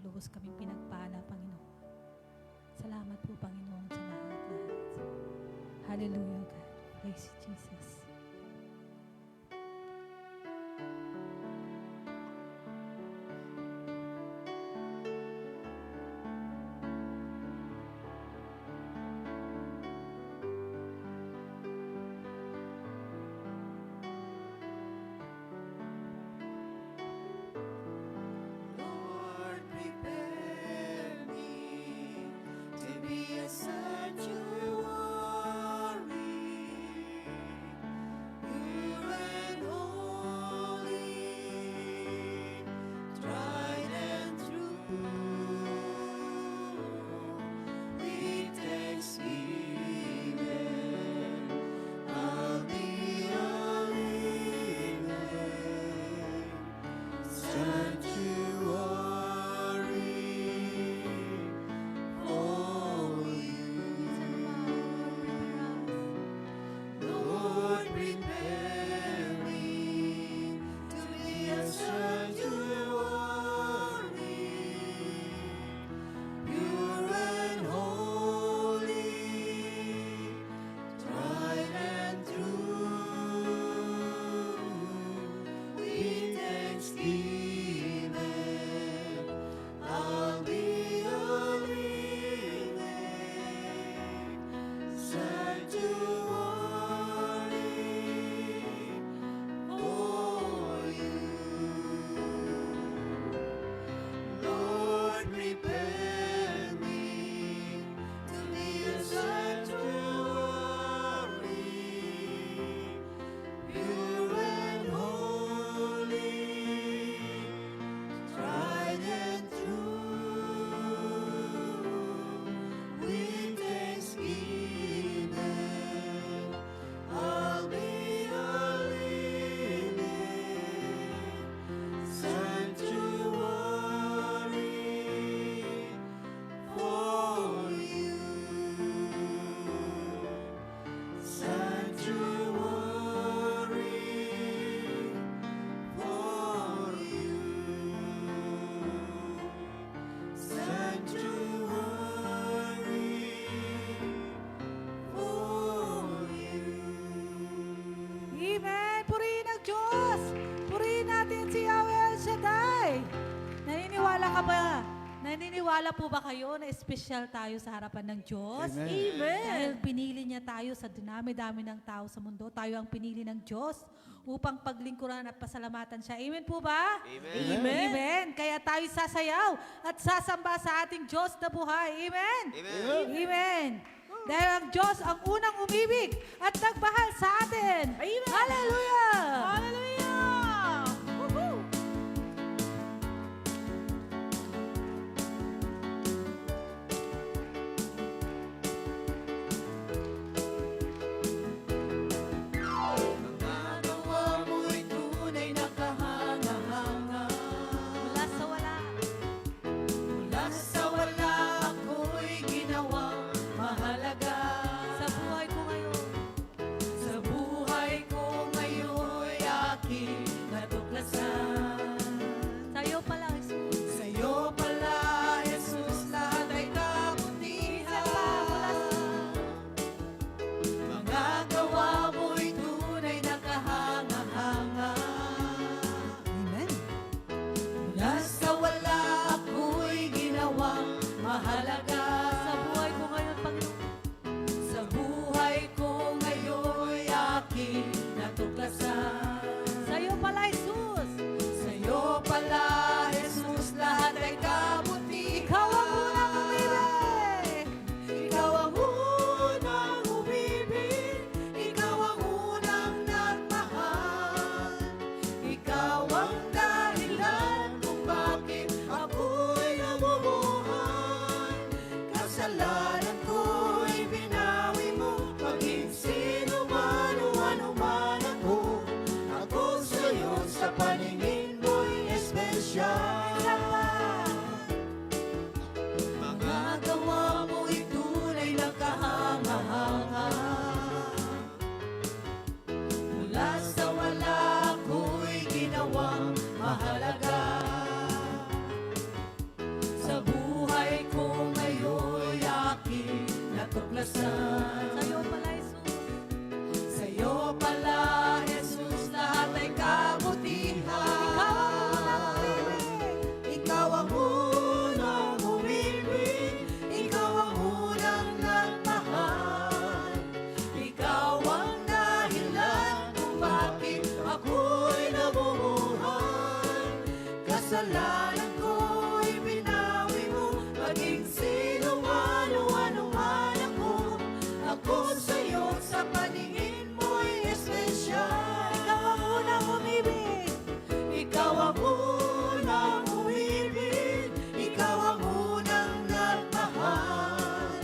lubos kaming pinagpala, Panginoon. Salamat po, Panginoon, sa lahat-lahat. Hallelujah, God. Praise you, Jesus. Lord, prepare me to be a sanctuary, pure and holy, tried and true. With thanksgiving, I'll be a living sanctuary for you. Lord, prepare me to be a sanctuary, pure and holy, tried and true. With thanksgiving, I'll be a living sanctuary for you. Lord, prepare me to be a sanctuary, pure and holy, tried and true. With thanksgiving, I'll be a living sanctuary for you. Sanctuary for you. Sanctuary for you. Amen! Purihin ang Diyos! Purihin natin si Yahweh El Shaddai! Naniniwala ka ba? Naniniwala po ba kayo na espesyal tayo sa harapan ng Diyos? Amen. Dahil pinili niya tayo sa dinami-dami ng tao sa mundo, tayo ang pinili ng Diyos upang paglingkuran at pasalamatan siya. Amen po ba? Amen. Amen. Kaya tayo sasayaw at sasamba sa ating Diyos na buhay. Amen. Amen. Amen. Dahil ang Diyos ang unang umibig at nagmahal sa atin. Amen. Hallelujah! Hallelujah! Woohoo! Mga gawa mo'y tunay na kahanga-hanga. Mula sa wala. Mula sa wala ako'y ginawang mahalaga. Sa buhay ko ngayon. Sa buhay ko ngayon'y aking natuklasan. Sa'yo pala, Jesus. Sa'yo pala, Jesus, lahat ay kabutihan. Mga gawa mo'y tunay na kahanga-hanga. Amen. Mula sa wala ako'y ginawang mahalaga. Sa buhay ko ngayon, Panginoon. Sa buhay ko ngayon'y aking natuklasan. Sa'yo pala, Jesus. Sa'yo pala, Jesus, lahat ay kabutihan. Ikaw ang unang umibig. Ikaw ang unang umibig. Ikaw ang unang nagmahal. Ikaw ang dahilan kung bakit ako'y namumuhay. Kasalanan ko'y binawi mo. Maging sino man o ano man ako. Ako sa'yo sa paningin mo'y espesyal. Mga gawa mo'y tunay na kahanga-hanga. Mula sa wala ako'y ginawang mahalaga. Kasalanan ko'y binawi mo, maging sino man o ano man ako. Ako sa'yo sa paningin mo'y espesyal. Ikaw ang unang umibig. Ikaw ang unang umibig, ikaw ang unang nagmahal.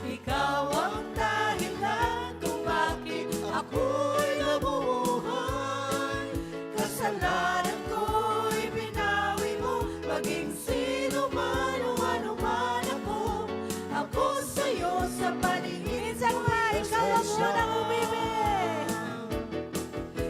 Ikaw ang dahilan kung bakit ako'y nabubuhay. Kasalanan ko'y binawi mo, maging sino man o ano man ako. Ako sa'yo sa paningin Minsan nga, ikaw ang unang umibig.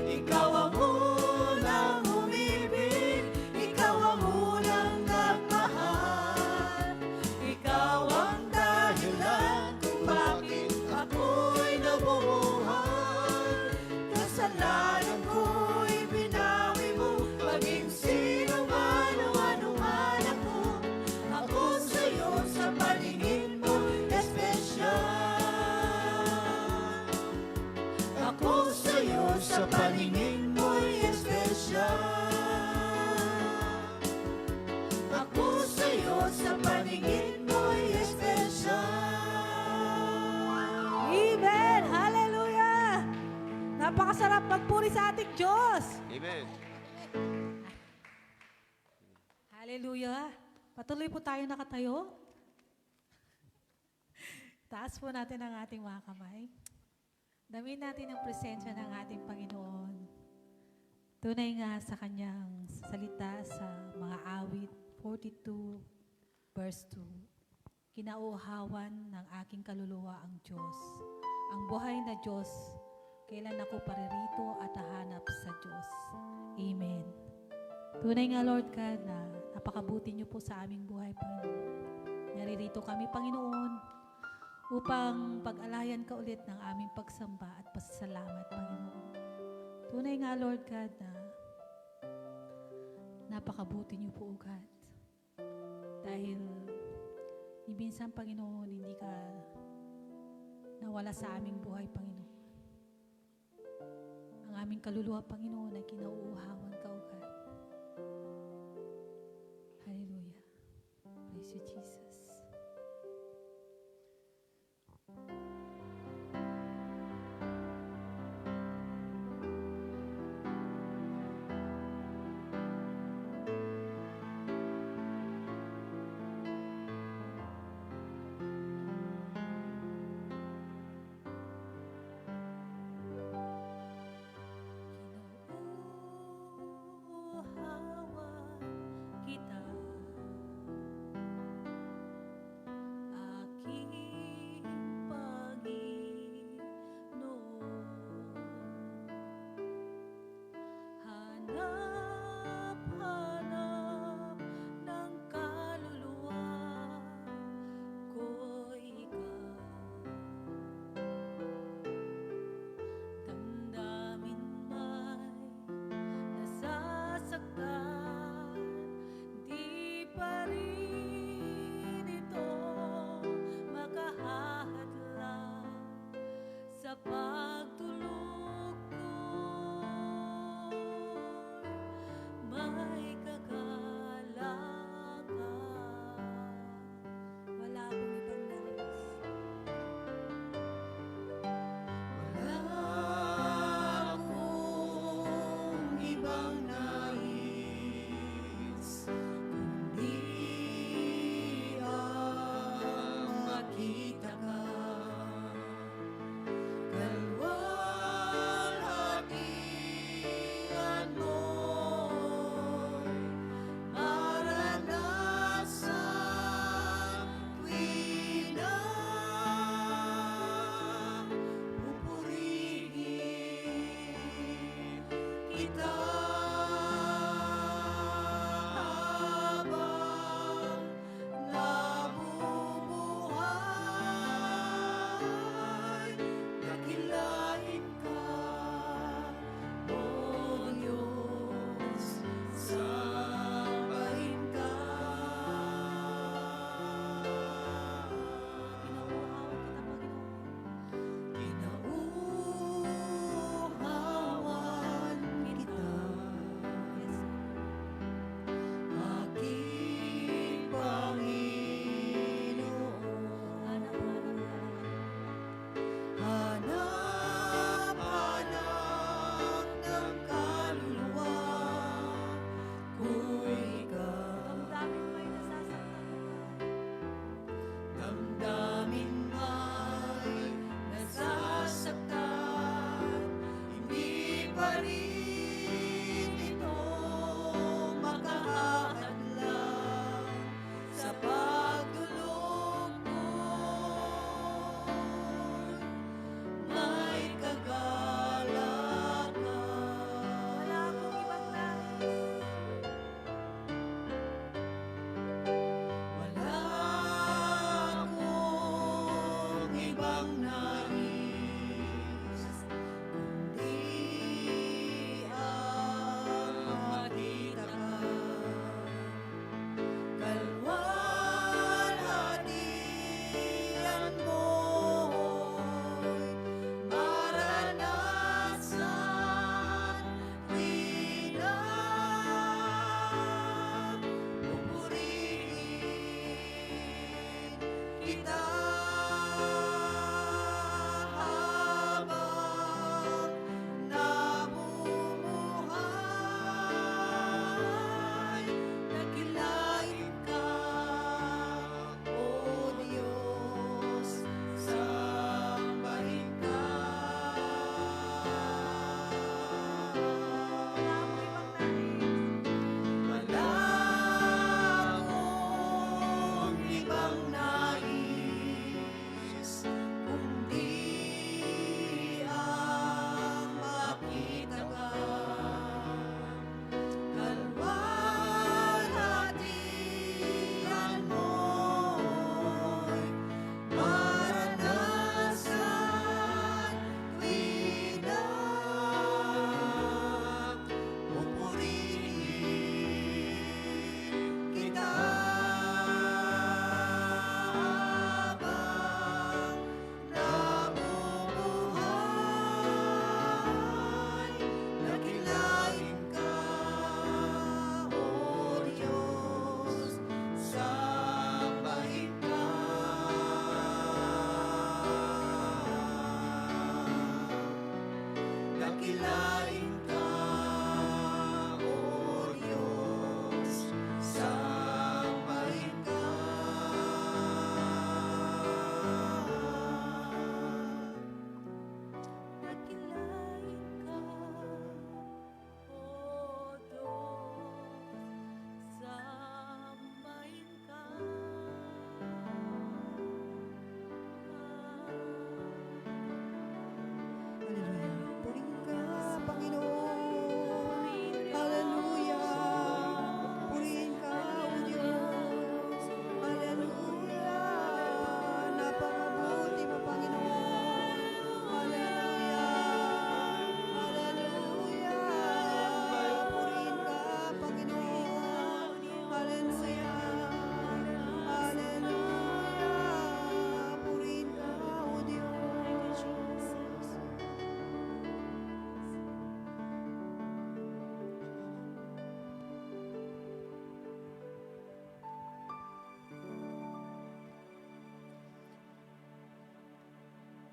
Ikaw ang unang umibig, ikaw ang unang nagmahal. Ikaw ang dahilan kung bakit ako'y nabubuhay. Kasalanan ko'y binawi mo, maging sino man o ano man ako. Ako sa'yo sa paningin mo espesyal. Ako sa'yo sa paningin mo'y espesyal. Ako sa'yo sa paningin mo'y espesyal. Amen! Hallelujah! Napakasarap magpuri sa ating Diyos. Amen. Hallelujah! Patuloy po tayo nakatayo. Taas po natin ang ating mga kamay. Damin natin ang presensya ng ating Panginoon. Tunay nga sa kanyang salita sa mga awit 42 verse 2. Kinauhawan ng aking kaluluwa ang Diyos. Ang buhay na Diyos, kailan ako paririto at hahanap sa Diyos. Amen. Tunay nga Lord God na napakabuti niyo po sa aming buhay, Panginoon. Naririto kami, Panginoon, upang pag-alayan ka ulit ng aming pagsamba at pasasalamat, Panginoon. Tunay nga, Lord God, na napakabuti niyo po, God. Dahil ni minsan, Panginoon, hindi ka nawala sa aming buhay, Panginoon. Ang aming kaluluwa, Panginoon, ay kinauuhawan ka, O God. Hallelujah. Praise you, Jesus. Kinuuhawan kita.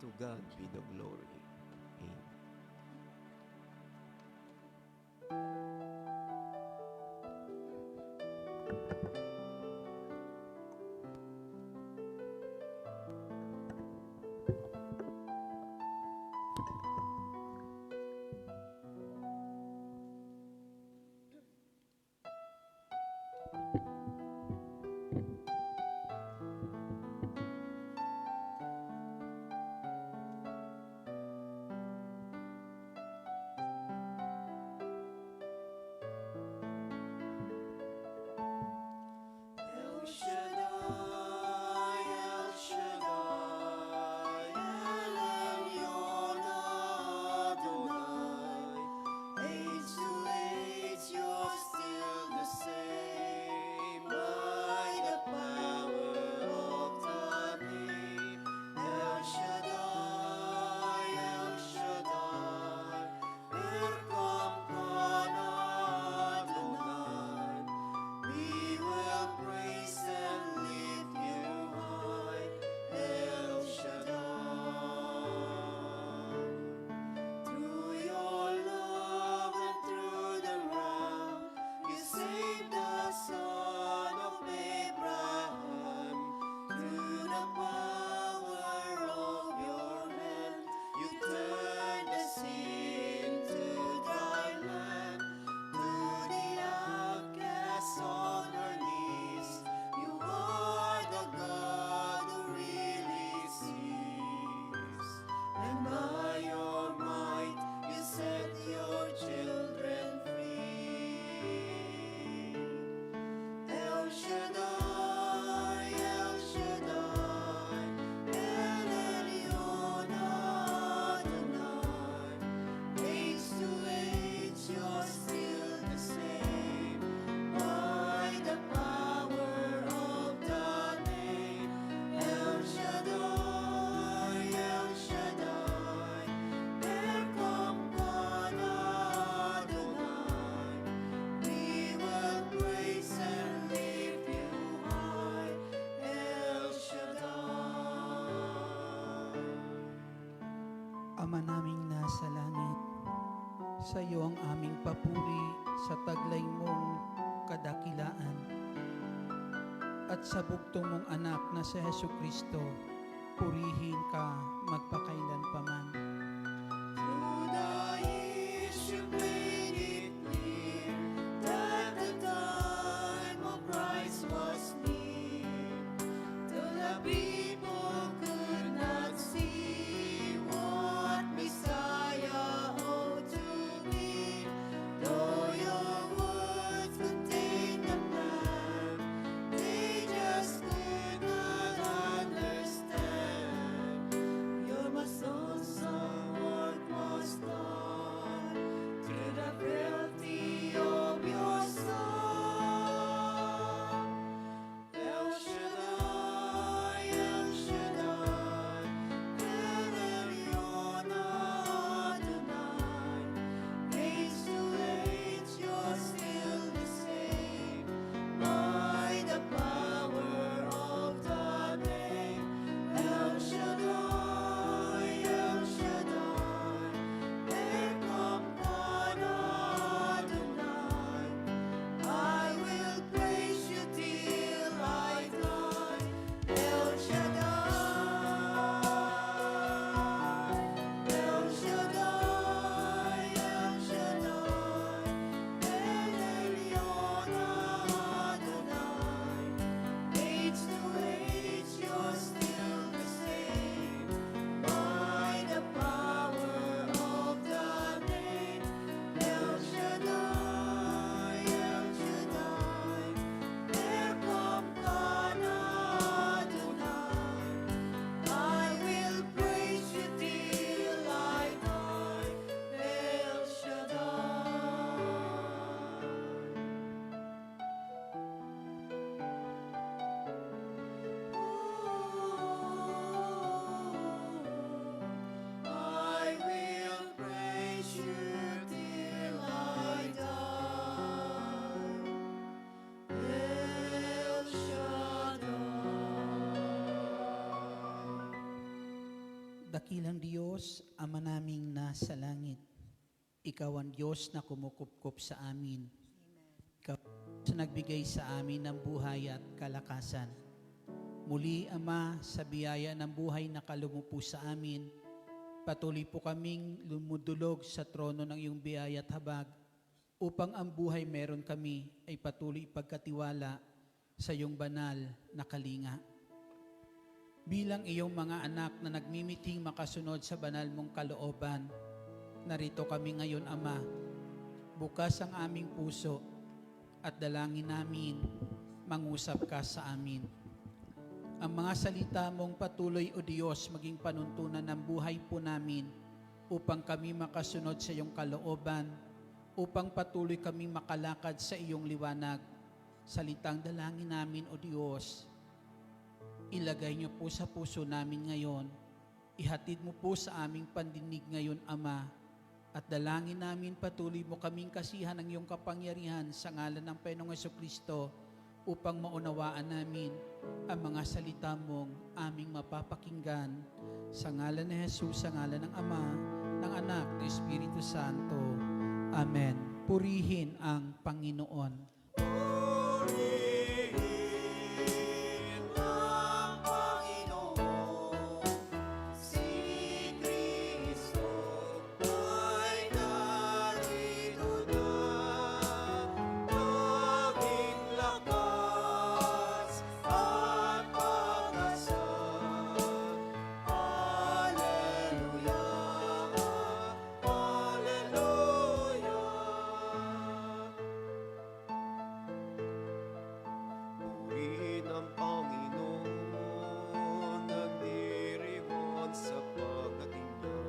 To God be the glory. Amen. El Shaddai, El Shaddai, El Elyon Adonai. Age to age, you're still the same. By the power of the name, El Shaddai, El Shaddai, Erkamkan Adonai. We will praise and lift you high, El Shaddai. Through your love and through the wrong, you saved the son of Abraham. Through the power of your hand, you turned the sea into dry land. To the outcasts on her knees, you are the God who really sees. And by your might, you set your children free. El Shaddai, El Shaddai, El Elyon Adonai. Age to age, you're still the same. By the power of the name, El Shaddai, El Shaddai, Erkamkan Adonai. We will praise and lift you high, El Shaddai. Ama naming nasa langit, sa iyo ang aming papuri sa taglay mong kadakilaan at sa bugtong mong anak na si Hesu Kristo, purihin ka magpakailanpaman. Through the years you made it clear that the time of Christ was near. Till the people could not see what Messiah ought to be. Though your words contain the plan, they just could not understand. You're my soul, son. Dakilang Diyos, Ama naming nasa langit, Ikaw ang Diyos na kumukupkup sa amin. Ikaw sa nagbigay sa amin ng buhay at kalakasan. Muli, Ama, sa biyaya ng buhay na kalumupo sa amin, patuloy po kaming lumudulog sa trono ng iyong biyaya at habag upang ang buhay meron kami ay patuloy ipagkatiwala sa iyong banal na kalinga. Bilang iyong mga anak na nagmimiting makasunod sa banal mong kalooban, narito kami ngayon, Ama. Bukas ang aming puso at dalangin namin, mangusap ka sa amin. Ang mga salita mong patuloy, O Diyos, maging panuntunan ng buhay po namin upang kami makasunod sa iyong kalooban, upang patuloy kaming makalakad sa iyong liwanag. Salitang dalangin namin, O Diyos, ilagay niyo po sa puso namin ngayon. Ihatid mo po sa aming pandinig ngayon, Ama. At dalangin namin patuloy mo kaming kasihan ng iyong kapangyarihan sa ngalan ng Panginoong Jesucristo upang maunawaan namin ang mga salita mong aming mapapakinggan. Sa ngalan ni Jesus, sa ngalan ng Ama, ng Anak, ng Espiritu Santo. Amen. Purihin ang Panginoon. Purihin ang Panginoon, si Kristo ay narito na, naging lakas at pag-asa. Hallelujah, hallelujah. Purihin ang Panginoon, nagdiriwang sa pagdating niya.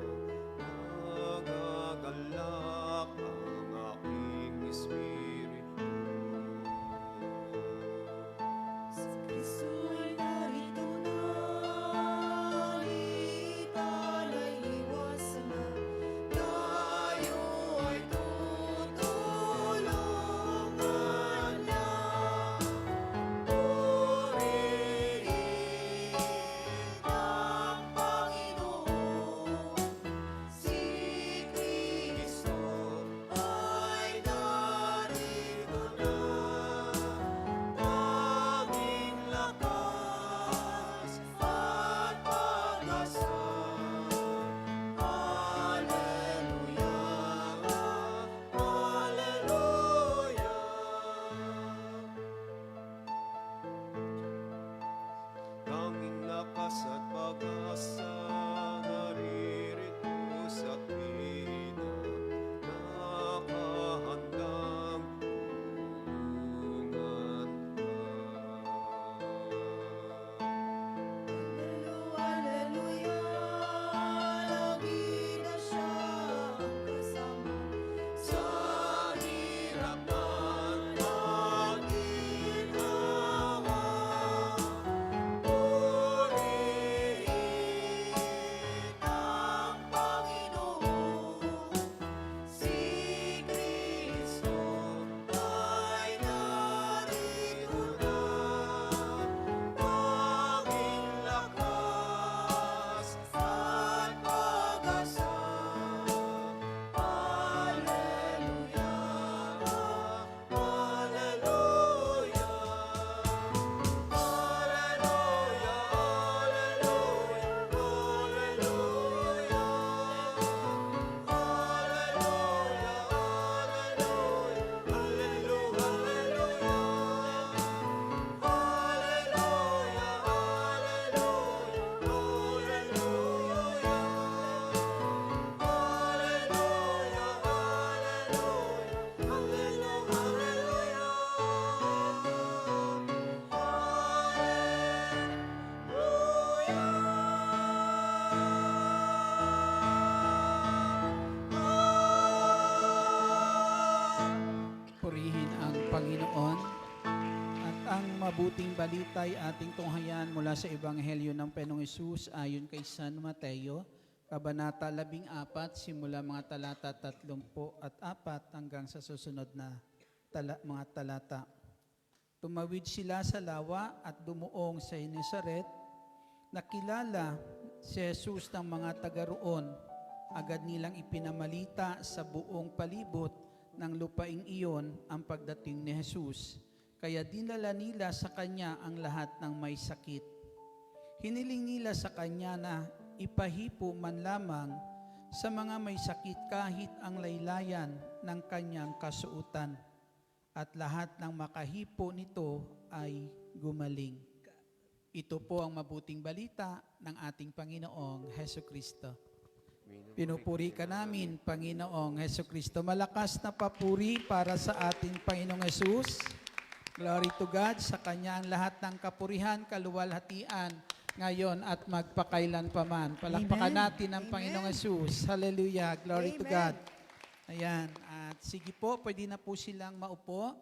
Nagagalak ang aking espiritu. Si Kristo'y narito na, litan ay iwasan na, tayo ay tutulungan niya. Purihin ang Panginoon, si Kristo ay narito na, tanging lakas at pag-asa. Hallelujah, hallelujah. Tanging lakas at pag-asa, naririto sa tuwina, nakahandang tulungan ka. Hallelujah, lagi na siya ang kasama, sa hirap man maginawa. Purihin ang Panginoon, si Kristo ay narito na, tanging lakas at pag-asa. Hallelujah, hallelujah. Purihin ang Panginoon. At ang mabuting balita ay ating tunghayan mula sa Ebanghelyo ng Panginoong Hesus ayon kay San Mateo, Kabanata 14, simula mga talata 34 hanggang sa susunod na mga talata. Tumawid sila sa lawa at dumuong sa Genesaret. Nakilala si Jesus ng mga taga roon, agad nilang ipinamalita sa buong palibot ng lupaing iyon ang pagdating ni Jesus. Kaya dinala nila sa kanya ang lahat ng may sakit. Hiniling nila sa kanya na ipahipo man lamang sa mga may sakit kahit ang laylayan ng kanyang kasuotan. At lahat ng makahipo nito ay gumaling. Ito po ang mabuting balita ng ating Panginoong Heso Kristo. Pinupuri ka namin, Panginoong Heso Kristo. Malakas na papuri para sa ating Panginoong Jesus. Glory to God, sa Kanya ang lahat ng kapurihan, kaluwalhatian, ngayon at magpakailan paman. Palakpakan Amen. natin ang Amen. Panginoong Jesus. Hallelujah, glory to Amen. God. Ayan, at sige po, pwede na po silang maupo.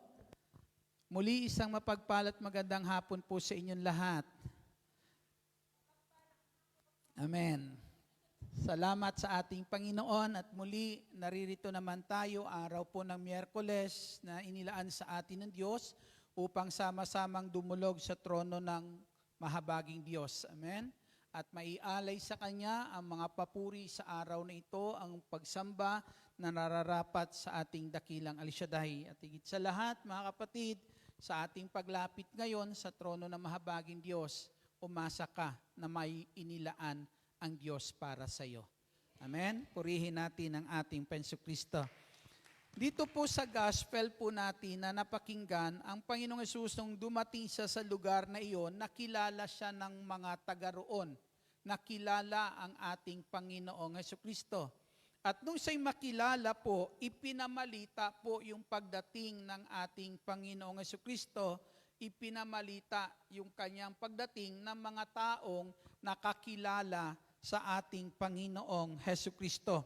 Muli isang mapagpalat magandang hapon po sa inyong lahat. Amen. Salamat sa ating Panginoon at muli naririto naman tayo araw po ng Miyerkules na inilaan sa atin ng Diyos upang sama-samang dumulog sa trono ng mahabaging Diyos. Amen. At maialay sa Kanya ang mga papuri sa araw na ito, ang pagsamba na nararapat sa ating dakilang Alshaddai. At higit sa lahat, mga kapatid, sa ating paglapit ngayon sa trono ng mahabaging Diyos, umasa ka na may inilaan ang Diyos para sa iyo. Amen? Purihin natin ang ating Penso Kristo. Dito po sa gospel po natin na napakinggan, ang Panginoong Hesus nung dumating siya sa lugar na iyon, nakilala siya ng mga taga roon. Nakilala ang ating Panginoong Hesus Kristo. At nung siya'y makilala po, ipinamalita po yung pagdating ng ating Panginoong Hesus Kristo, ipinamalita yung kanyang pagdating ng mga taong nakakilala sa ating Panginoong Hesus Kristo.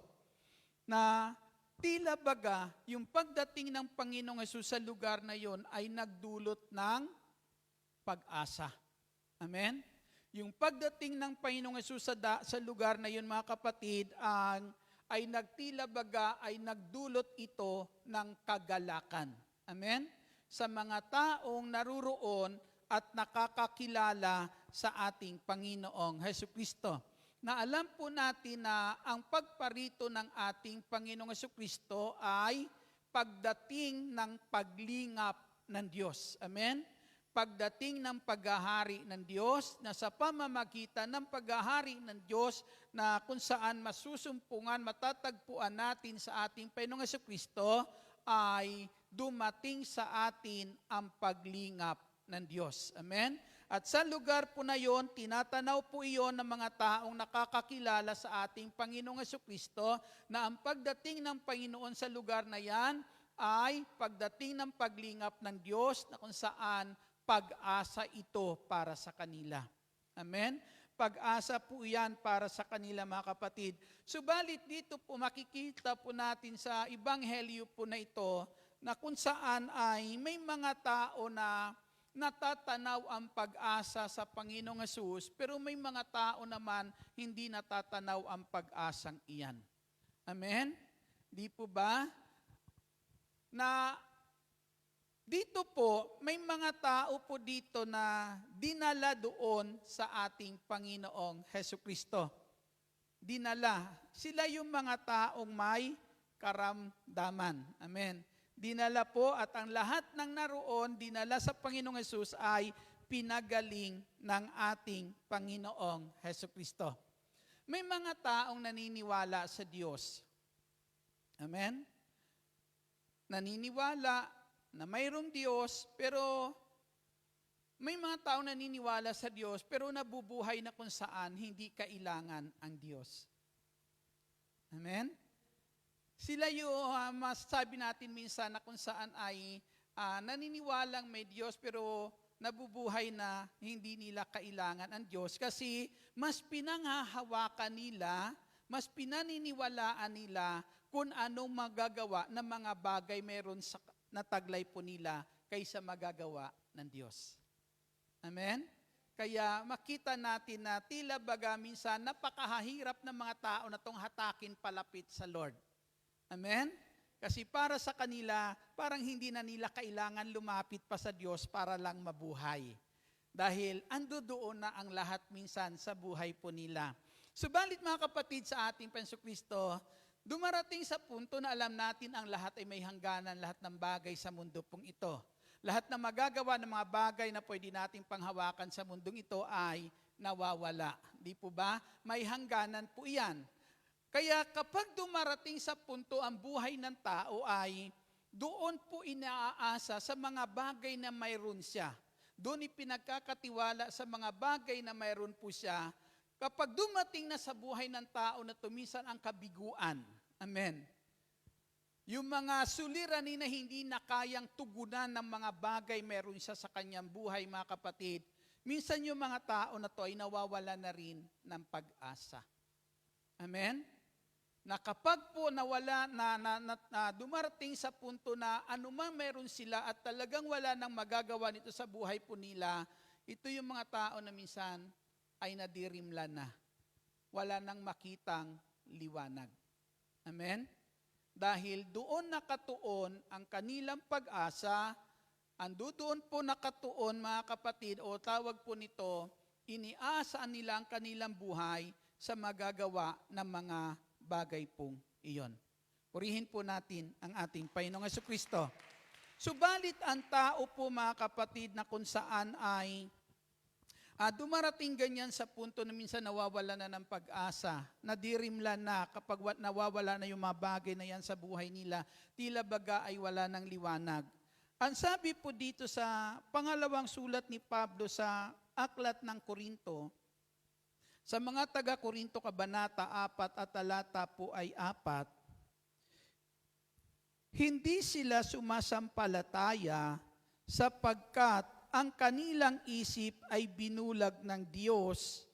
Na tila baga, yung pagdating ng Panginoong Hesus sa lugar na yon ay nagdulot ng pag-asa. Amen? Yung pagdating ng Panginoong Hesus sa lugar na yon, mga kapatid, ay nagtila baga, ay nagdulot ito ng kagalakan. Amen? Sa mga taong naruroon at nakakakilala sa ating Panginoong Hesus Kristo. Na alam po natin na ang pagparito ng ating Panginoong Hesus Kristo ay pagdating ng paglingap ng Diyos. Amen? Pagdating ng paghahari ng Diyos, na sa pamamagitan ng paghahari ng Diyos na kung saan masusumpungan, matatagpuan natin sa ating Panginoong Hesus Kristo, ay dumating sa atin ang paglingap ng Diyos. Amen? At sa lugar po na yon, tinatanaw po iyon ng mga taong nakakakilala sa ating Panginoong Hesus Kristo na ang pagdating ng Panginoon sa lugar na yan ay pagdating ng paglingap ng Diyos na kung saan pag-asa ito para sa kanila. Amen? Pag-asa po yan para sa kanila, mga kapatid. Subalit dito po makikita po natin sa Ebanghelyo po na ito na kung saan ay may mga tao na natatanaw ang pag-asa sa Panginoong Hesus, pero may mga tao naman hindi natatanaw ang pag-asang iyan. Amen? Di po ba? Na dito po, may mga tao po dito na dinala doon sa ating Panginoong Hesus Kristo. Dinala. Sila yung mga taong may karamdaman. Amen. Dinala po at ang lahat ng naroon, dinala sa Panginoong Hesus ay pinagaling ng ating Panginoong Hesus Kristo. May mga taong naniniwala sa Diyos. Amen? Naniniwala na mayroong Diyos, pero may mga tao naniniwala sa Diyos, pero nabubuhay na kung saan hindi kailangan ang Diyos. Amen? Sila yung masasabi natin minsan na kung saan ay naniniwalang may Diyos, pero nabubuhay na hindi nila kailangan ang Diyos kasi mas pinanghahawakan nila, mas pinaniniwalaan nila kung anong magagawa ng mga bagay meron sa nataglay po nila kaysa magagawa ng Diyos. Amen? Kaya makita natin na tila baga minsan napakahirap ng mga tao na itong hatakin palapit sa Lord. Amen? Kasi para sa kanila, parang hindi na nila kailangan lumapit pa sa Diyos para lang mabuhay. Dahil ando doon na ang lahat minsan sa buhay po nila. Subalit mga kapatid sa ating Panginoong Kristo, dumarating sa punto na alam natin ang lahat ay may hangganan, lahat ng bagay sa mundo pong ito. Lahat na magagawa ng mga bagay na pwede nating panghawakan sa mundong ito ay nawawala. Di po ba? May hangganan po iyan. Kaya kapag dumarating sa punto ang buhay ng tao ay doon po inaasa sa mga bagay na mayroon siya. Doon ipinagkakatiwala sa mga bagay na mayroon po siya. Kapag dumating na sa buhay ng tao na tumisan ang kabiguan. Amen. Yung mga suliranin na hindi na kayang tugunan ng mga bagay meron siya sa kanyang buhay, mga kapatid, minsan yung mga tao na to ay nawawala na rin ng pag-asa. Amen? Na kapag po nawala, na dumarating sa punto na anumang meron sila at talagang wala nang magagawa nito sa buhay po nila, ito yung mga tao na minsan ay nadirimlan na. Wala nang makitang liwanag. Amen? Dahil doon nakatuon ang kanilang pag-asa, doon po nakatuon mga kapatid, o tawag po nito, iniasaan nila ang kanilang buhay sa magagawa ng mga bagay pong iyon. Purihin po natin ang ating Panginoong Jesucristo. Subalit ang tao po mga kapatid na kung saan ay dumarating ganyan sa punto na minsan nawawala na ng pag-asa, nadirimlan na kapag nawawala na yung mga bagay na yan sa buhay nila, tila baga ay wala ng liwanag. Ang sabi po dito sa pangalawang sulat ni Pablo sa Aklat ng Korinto, sa mga taga-Korinto Kabanata 4 at talata po ay 4, hindi sila sumasampalataya sapagkat ang kanilang isip ay binulag ng Diyos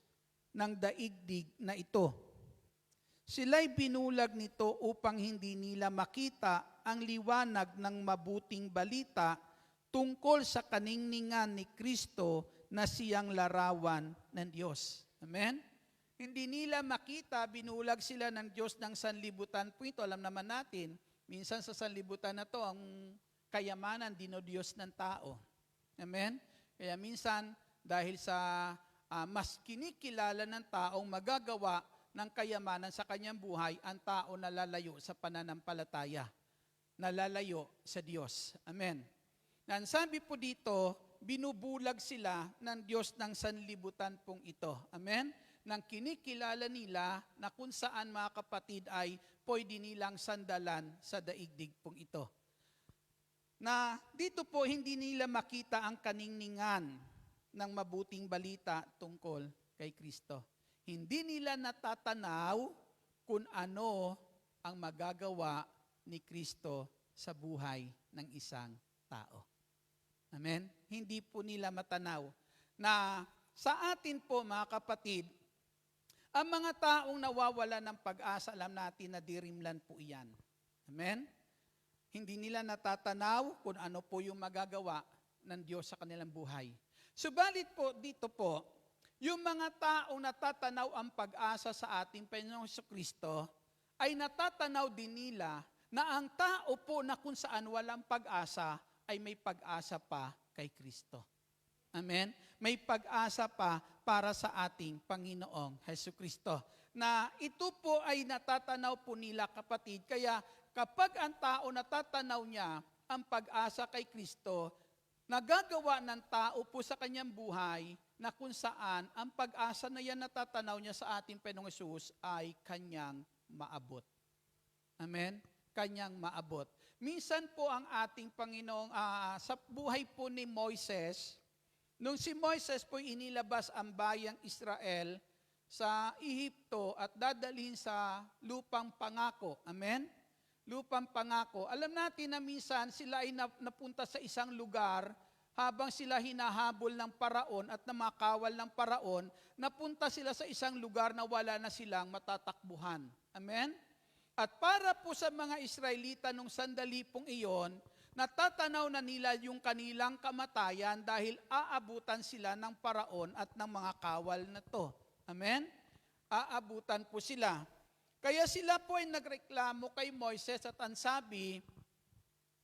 ng daigdig na ito. Sila'y binulag nito upang hindi nila makita ang liwanag ng mabuting balita tungkol sa kaningningan ni Kristo na siyang larawan ng Diyos. Amen? Hindi nila makita, binulag sila ng Diyos ng sanlibutan po ito. Alam naman natin, minsan sa sanlibutan na to, ang kayamanan dinodiyos ng tao. Amen? Kaya minsan, dahil sa mas kinikilala ng taong magagawa ng kayamanan sa kanyang buhay, ang tao nalalayo sa pananampalataya. Nalalayo sa Diyos. Amen? Ang sabi po dito, binubulag sila ng Diyos ng sanlibutan pong ito. Amen? Nang kinikilala nila na kung saan mga kapatid ay pwede nilang sandalan sa daigdig pong ito. Na dito po hindi nila makita ang kaningningan ng mabuting balita tungkol kay Kristo. Hindi nila natatanaw kung ano ang magagawa ni Kristo sa buhay ng isang tao. Amen? Hindi po nila matanaw. Na sa atin po mga kapatid, ang mga taong nawawala ng pag-asa, alam natin na dirimlan po iyan. Amen? Hindi nila natatanaw kung ano po yung magagawa ng Diyos sa kanilang buhay. Subalit po, dito po, yung mga taong natatanaw ang pag-asa sa ating Panginoong Jesucristo, ay natatanaw din nila na ang tao po na kung saan walang pag-asa, ay may pag-asa pa kay Kristo. Amen? May pag-asa pa para sa ating Panginoong Jesucristo. Na ito po ay natatanaw po nila kapatid, kaya kapag ang tao natatanaw niya ang pag-asa kay Kristo, nagagawa ng tao po sa kanyang buhay na kung saan ang pag-asa na yan natatanaw niya sa ating Panginoong Hesus ay kanyang maabot. Amen? Kanyang maabot. Minsan po ang ating Panginoong, sa buhay po ni Moises, nung si Moises po inilabas ang bayang Israel sa Ehipto at dadalhin sa lupang pangako. Amen? Lupang pangako. Alam natin na minsan sila ay napunta sa isang lugar habang sila hinahabol ng paraon at namakawal ng paraon, napunta sila sa isang lugar na wala na silang matatakbuhan. Amen? At para po sa mga Israelita nung sandali pong iyon, natatanaw na nila yung kanilang kamatayan dahil aabutan sila ng paraon at ng mga kawal na to. Amen? Aabutan po sila. Kaya sila po ay nagreklamo kay Moises at ang sabi,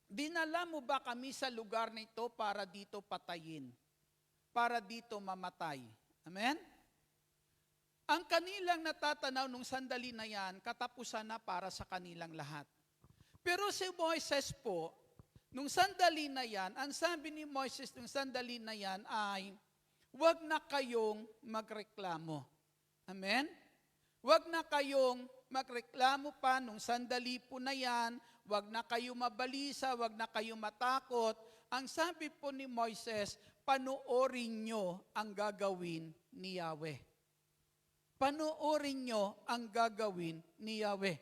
dinala mo ba kami sa lugar na ito para dito patayin? Para dito mamatay? Amen? Ang kanilang natatanaw nung sandali na yan, katapusan na para sa kanilang lahat. Pero si Moises po, nung sandali na yan, ang sabi ni Moises nung sandali na yan ay, huwag na kayong magreklamo. Amen? Huwag na kayong magreklamo pa nung sandali po na yan, huwag na kayo mabalisa, huwag na kayo matakot. Ang sabi po ni Moises, panoorin nyo ang gagawin ni Yahweh. Panoorin nyo ang gagawin ni Yahweh.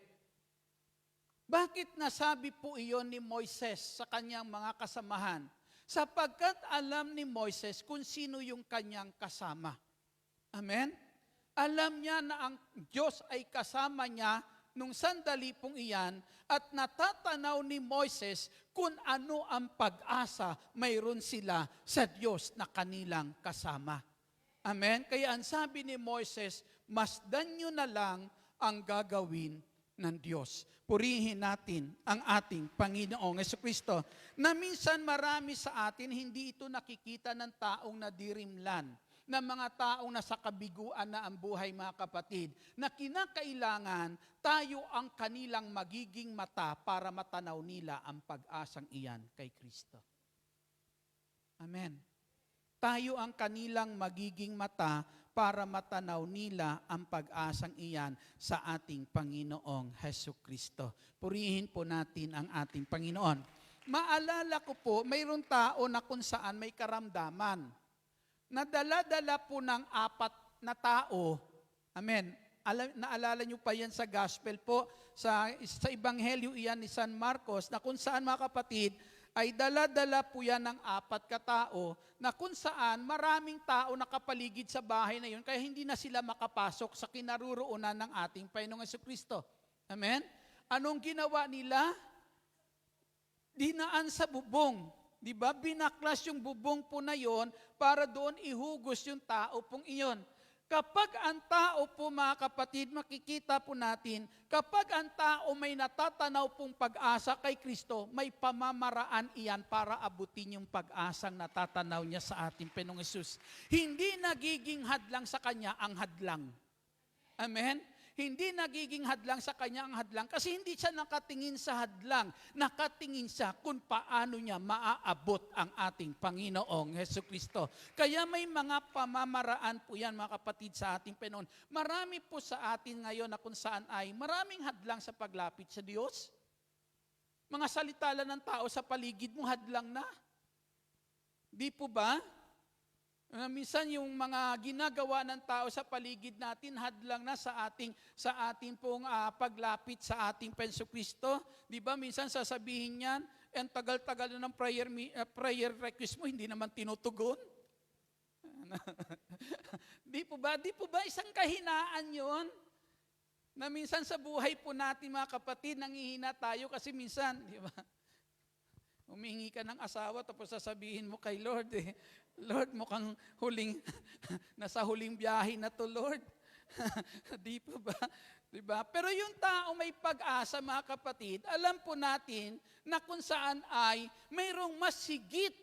Bakit nasabi po iyon ni Moises sa kanyang mga kasamahan? Sapagkat alam ni Moises kung sino yung kanyang kasama. Amen? Alam niya na ang Diyos ay kasama niya nung sandali pong iyan at natatanaw ni Moises kung ano ang pag-asa mayroon sila sa Diyos na kanilang kasama. Amen? Kaya ang sabi ni Moises, masdan nyo na lang ang gagawin ng Diyos. Purihin natin ang ating Panginoong Jesucristo na minsan marami sa atin hindi ito nakikita ng taong nadirimlan, ng mga taong nasa kabiguan na ang buhay, mga kapatid, na kinakailangan tayo ang kanilang magiging mata para matanaw nila ang pag-asang iyan kay Kristo. Amen. Tayo ang kanilang magiging mata para matanaw nila ang pag-asang iyan sa ating Panginoong Jesucristo. Purihin po natin ang ating Panginoon. Maalala ko po, mayroong tao na kung saan may karamdaman. Nadala-dala po ng 4 na tao. Amen. Naalala nyo pa yan sa gospel po, sa Ebanghelyo iyan ni San Marcos, na kung saan, mga kapatid, ay dala-dala po yan ng 4 katao na kung saan maraming tao nakapaligid sa bahay na yun kaya hindi na sila makapasok sa kinaroroonan ng ating Panginoong Jesucristo. Amen? Anong ginawa nila? Dinaan sa bubong. Di ba? Binaklas yung bubong po na yon para doon ihugos yung tao pong iyon. Kapag ang tao po, mga kapatid, makikita po natin, kapag ang tao may natatanaw pong pag-asa kay Kristo, may pamamaraan iyan para abutin yung pag-asang natatanaw niya sa ating Panginoong Hesus. Hindi nagiging hadlang sa Kanya ang hadlang. Amen? Hindi nagiging hadlang sa Kanya ang hadlang kasi hindi siya nakatingin sa hadlang. Nakatingin siya kung paano niya maaabot ang ating Panginoong Jesucristo. Kaya may mga pamamaraan po yan, mga kapatid, sa ating Panginoon. Marami po sa atin ngayon na kung saan ay maraming hadlang sa paglapit sa Diyos. Mga salita lang ng tao sa paligid mo, hadlang na. Di po ba? Minsan yung mga ginagawa ng tao sa paligid natin, hadlang na sa ating pong paglapit sa ating Jesucristo. Di ba? Minsan sasabihin niyan, ang tagal-tagal na ng prayer request mo, hindi naman tinutugon. Di po ba? Di po ba isang kahinaan yon? Na minsan sa buhay po natin, mga kapatid, nanghihina tayo kasi minsan, di ba? Humingi ka ng asawa tapos sasabihin mo kay Lord, Lord, mukhang nasa huling biyahe na to, Lord. Di po ba? Diba? Pero yung tao may pag-asa, mga kapatid, alam po natin na kung saan ay mayroong mas higit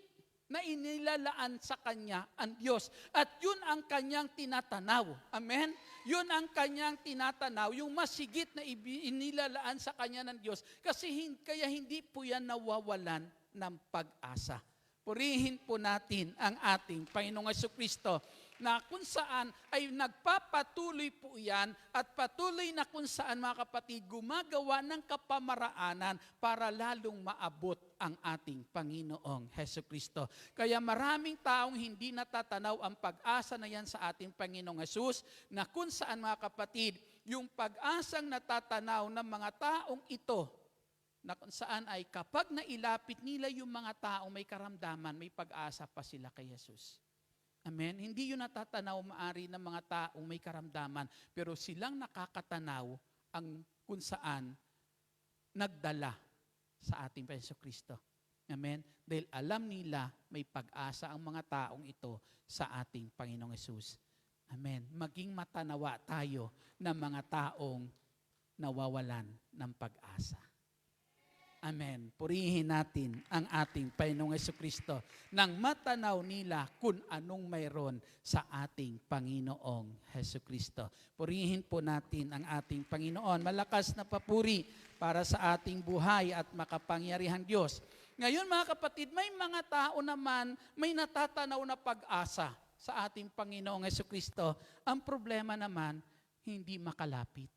na inilalaan sa kanya ang Diyos. At yun ang kanyang tinatanaw. Amen? Yun ang kanyang tinatanaw, yung mas higit na inilalaan sa kanya ng Diyos. Kasi kaya hindi po yan nawawalan ng pag-asa. Purihin po natin ang ating Panginoong Jesucristo na kung saan ay nagpapatuloy po yan at patuloy na kung saan, mga kapatid, gumagawa ng kapamaraanan para lalong maabot ang ating Panginoong Jesucristo. Kaya maraming taong hindi natatanaw ang pag-asa na yan sa ating Panginoong Jesus na kung saan, mga kapatid, yung pag-asang natatanaw ng mga taong ito na kung saan ay kapag nailapit nila yung mga taong may karamdaman, may pag-asa pa sila kay Jesus. Amen? Hindi yun natatanaw maari ng mga taong may karamdaman, pero silang nakakatanaw ang kung saan nagdala sa ating Jesucristo. Amen? Dahil alam nila may pag-asa ang mga taong ito sa ating Panginoong Hesus. Amen? Maging matanawa tayo ng mga taong nawawalan ng pag-asa. Amen. Purihin natin ang ating Panginoong Jesucristo nang matanaw nila kung anong mayroon sa ating Panginoong Jesucristo. Purihin po natin ang ating Panginoon. Malakas na papuri para sa ating buhay at makapangyarihang Diyos. Ngayon mga kapatid, may mga tao naman may natatanaw na pag-asa sa ating Panginoong Jesucristo. Ang problema naman, hindi makalapit.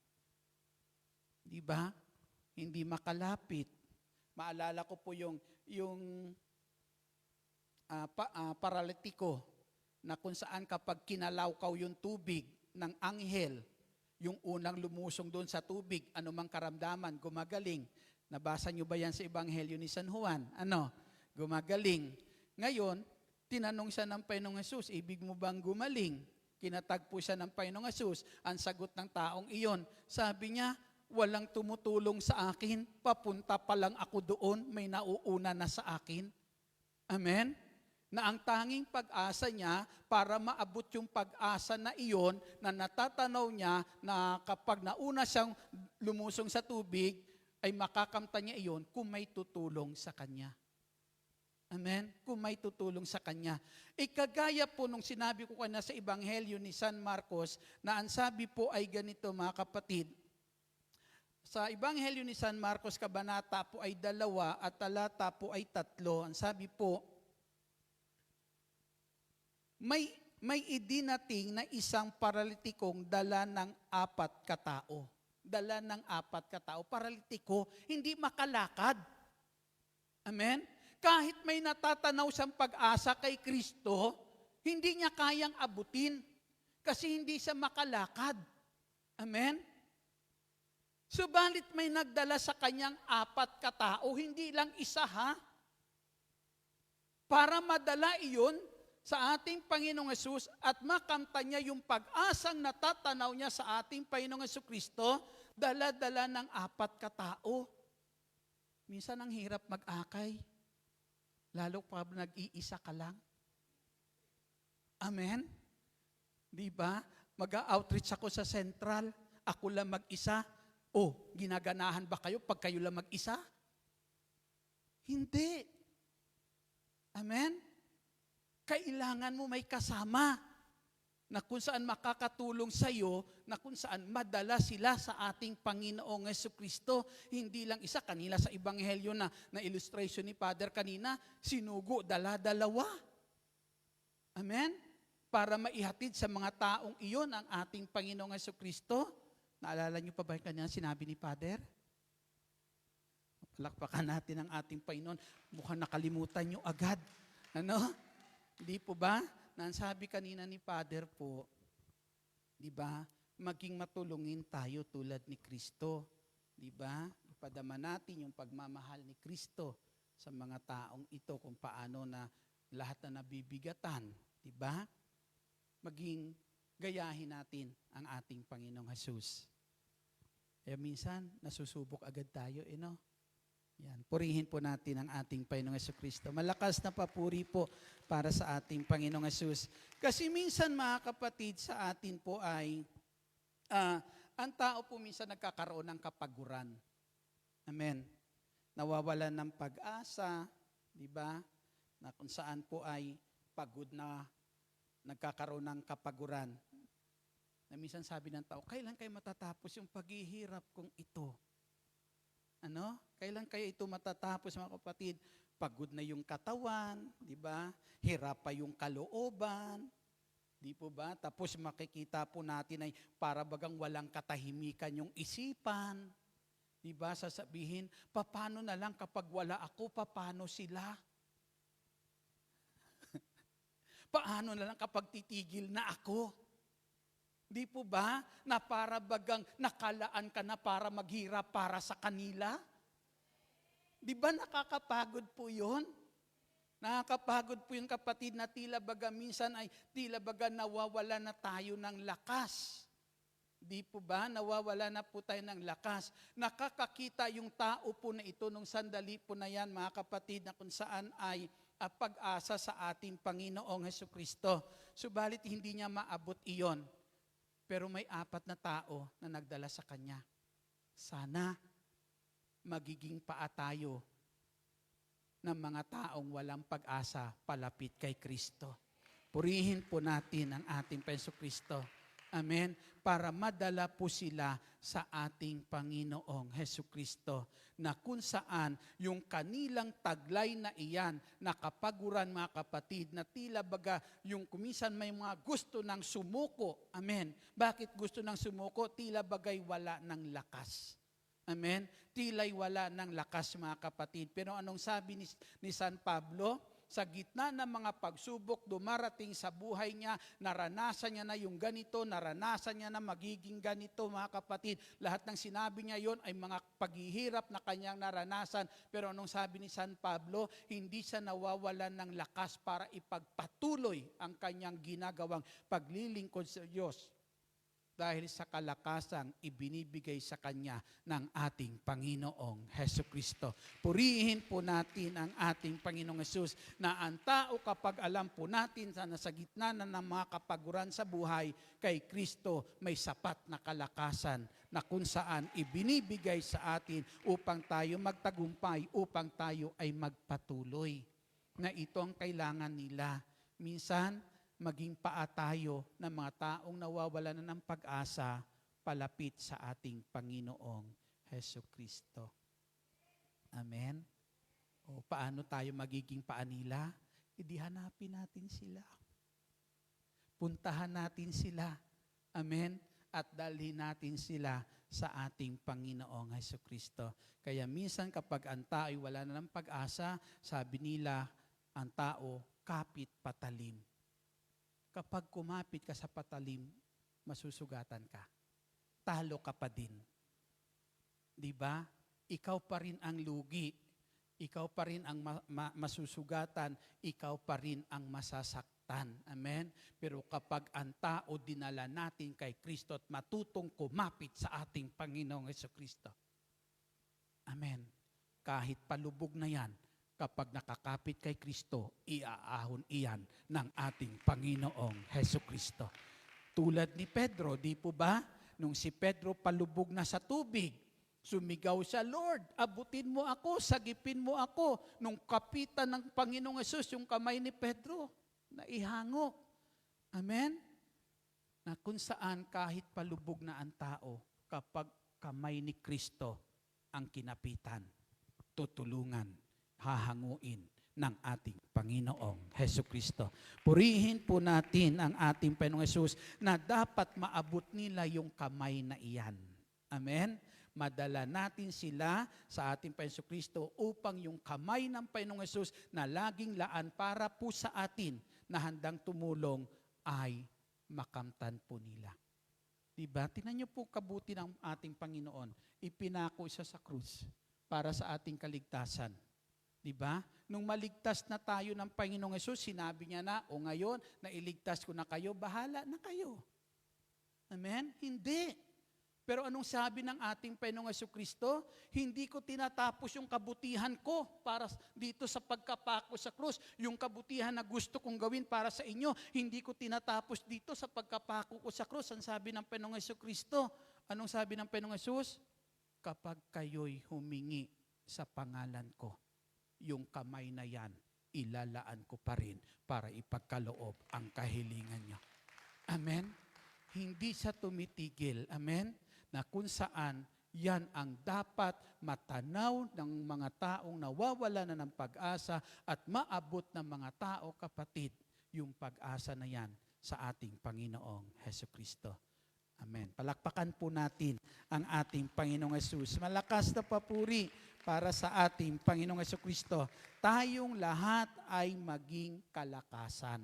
Di ba? Hindi makalapit. Maalala ko po yung paralitiko na kung saan kapag kinalawkaw yung tubig ng anghel, yung unang lumusong doon sa tubig, anumang karamdaman, gumagaling. Nabasa nyo ba yan sa Ebanghelyo ni San Juan? Gumagaling. Ngayon, tinanong siya ng Panginoong Hesus, ibig mo bang gumaling? Kinatagpo siya ng Panginoong Hesus. Ang sagot ng taong iyon, sabi niya, walang tumutulong sa akin, papunta pa lang ako doon, may nauuna na sa akin. Amen? Na ang tanging pag-asa niya para maabot yung pag-asa na iyon na natatanaw niya na kapag nauna siyang lumusong sa tubig, ay makakamta niya iyon kung may tutulong sa kanya. Amen? Kung may tutulong sa kanya. Kagaya po nung sinabi ko kanina sa Ebanghelyo ni San Marcos, na ang sabi po ay ganito mga kapatid, sa Ebanghelyo ni San Marcos, kabanata po ay 2 at talata po ay 3. Ang sabi po, may idinating na isang paralitikong dala ng 4 katao. Dala ng 4 katao. Paralitiko, hindi makalakad. Amen? Kahit may natatanaw siyang pag-asa kay Kristo, hindi niya kayang abutin kasi hindi siya makalakad. Amen? Subalit may nagdala sa kanyang 4 katao, hindi lang isa ha. Para madala iyon sa ating Panginoong Hesus at makamta niya yung pag-asang natatanaw niya sa ating Panginoong Hesukristo, dala-dala ng 4 katao. Minsan ang hirap mag-akay, lalo pa nag-iisa ka lang. Amen? Di ba? Mag-outreach ako sa Central, ako lang mag-isa. Ginaganahan ba kayo pag kayo lang mag-isa? Hindi. Amen? Kailangan mo may kasama na kung saan makakatulong sa iyo, na kung saan madala sila sa ating Panginoong Jesucristo. Hindi lang isa. Kanina sa Ebanghelyo na illustration ni Father kanina, sinugo, dala-dalawa. Amen? Para maihatid sa mga taong iyon ang ating Panginoong Jesucristo. Naalala niyo pa ba kanina sinabi ni Father? Palakpakan natin ang ating Panginoon. Mukhang nakalimutan niyo agad. Hindi po ba? Nasabi kanina ni Father po, di ba? Maging matulungin tayo tulad ni Kristo. Di ba? Ipadama natin yung pagmamahal ni Kristo sa mga taong ito kung paano na lahat na nabibigatan. Di ba? Maging gayahin natin ang ating Panginoong Hesus. Kaya minsan, nasusubok agad tayo, Yan. Purihin po natin ang ating Panginoong Hesukristo. Malakas na papuri po para sa ating Panginoong Hesus. Kasi minsan, mga kapatid, sa atin po ay, ang tao po minsan nagkakaroon ng kapaguran. Amen. Nawawalan ng pag-asa, di ba? Na kung saan po ay pagod na nagkakaroon ng kapaguran. Na minsan sabi ng tao, kailan kayo matatapos yung paghihirap kong ito? Kailan kayo ito matatapos, mga kapatid? Pagod na yung katawan, di ba? Hirap pa yung kalooban, di po ba? Tapos makikita po natin ay para bagang walang katahimikan yung isipan. Di ba? Sasabihin, paano na lang kapag wala ako, paano sila? Paano na lang kapag titigil na ako? Di po ba? Na para bagang nakalaan ka na para maghirap para sa kanila? Di ba nakakapagod po yun? Nakakapagod po yung kapatid na tila baga minsan ay tila baga nawawala na tayo ng lakas. Di po ba? Nawawala na po tayo ng lakas. Nakakakita yung tao po na ito nung sandali po na yan, mga kapatid, na kung saan ay pag-asa sa ating Panginoong Hesukristo. Subalit hindi niya maabot iyon. Pero may 4 na tao na nagdala sa kanya. Sana magiging paa tayo ng mga taong walang pag-asa palapit kay Kristo. Purihin po natin ang ating Penso Kristo. Amen. Para madala po sila sa ating Panginoong Hesus Kristo, na kung saan yung kanilang taglay na iyan, nakapaguran mga kapatid, na tila baga yung kumisan may mga gusto ng sumuko. Amen. Bakit gusto ng sumuko? Tila bagay wala ng lakas. Amen. Tila'y wala ng lakas mga kapatid. Pero anong sabi ni San Pablo? Sa gitna ng mga pagsubok dumarating sa buhay niya, naranasan niya na yung ganito, naranasan niya na magiging ganito mga kapatid. Lahat ng sinabi niya yon ay mga paghihirap na kanyang naranasan. Pero anong sabi ni San Pablo? Hindi siya nawawalan ng lakas para ipagpatuloy ang kanyang ginagawang paglilingkod sa Diyos, dahil sa kalakasang ibinibigay sa Kanya ng ating Panginoong Hesus Kristo. Purihin po natin ang ating Panginoong Hesus, na ang tao kapag alam po natin na sa gitna na ng mga kapaguran sa buhay, kay Kristo may sapat na kalakasan na kung saan ibinibigay sa atin upang tayo magtagumpay, upang tayo ay magpatuloy. Na ito ang kailangan nila. Minsan, maging paa tayo ng mga taong nawawalan na ng pag-asa palapit sa ating Panginoong Hesus Kristo. Amen? O paano tayo magiging paa nila? Hindi hanapin natin sila. Puntahan natin sila. Amen? At dalhin natin sila sa ating Panginoong Hesus Kristo. Kaya minsan kapag ang tao ay wala na ng pag-asa, sabi nila, ang tao kapit patalim. Kapag kumapit ka sa patalim, masusugatan ka. Talo ka pa din. Di ba? Ikaw pa rin ang lugi. Ikaw pa rin ang masusugatan. Ikaw pa rin ang masasaktan. Amen? Pero kapag ang tao dinala natin kay Kristo at matutong kumapit sa ating Panginoong Jesucristo. Amen? Kahit palubog na yan, kapag nakakapit kay Kristo, iaahon iyan ng ating Panginoong Jesucristo. Tulad ni Pedro, di po ba? Nung si Pedro palubog na sa tubig, sumigaw siya, Lord, abutin mo ako, sagipin mo ako. Nung kapitan ng Panginoong Hesus, yung kamay ni Pedro, naihangok. Amen? Na kung saan kahit palubog na ang tao, kapag kamay ni Kristo ang kinapitan, tutulungan, hahanguin ng ating Panginoong Jesucristo. Purihin po natin ang ating Panginoong Hesus na dapat maabot nila yung kamay na iyan. Amen? Madala natin sila sa ating Panginoong Jesucristo upang yung kamay ng Panginoong Hesus na laging laan para po sa atin na handang tumulong ay makamtan po nila. Diba? Tingnan niyo po kabuti ng ating Panginoon. Ipinako siya sa krus para sa ating kaligtasan. Diba? Nung maligtas na tayo ng Panginoong Hesus, sinabi niya na, o ngayon, nailigtas ko na kayo, bahala na kayo. Amen? Hindi. Pero anong sabi ng ating Panginoong Jesucristo? Hindi ko tinatapos yung kabutihan ko para dito sa pagkapako sa krus. Yung kabutihan na gusto kong gawin para sa inyo, hindi ko tinatapos dito sa pagkapako ko sa krus. Ang sabi ng Panginoong Jesucristo? Anong sabi ng Panginoong Hesus? Kapag kayo'y humingi sa pangalan ko, yung kamay na yan, ilalaan ko pa rin para ipagkaloob ang kahilingan niyo. Amen? Hindi siya tumitigil. Amen? Na kung saan yan ang dapat matanaw ng mga taong nawawala na ng pag-asa at maabot ng mga tao, kapatid, yung pag-asa na yan sa ating Panginoong Jesucristo. Amen. Palakpakan po natin ang ating Panginoong Hesus. Malakas na papuri para sa ating Panginoong Jesucristo. Tayong lahat ay maging kalakasan.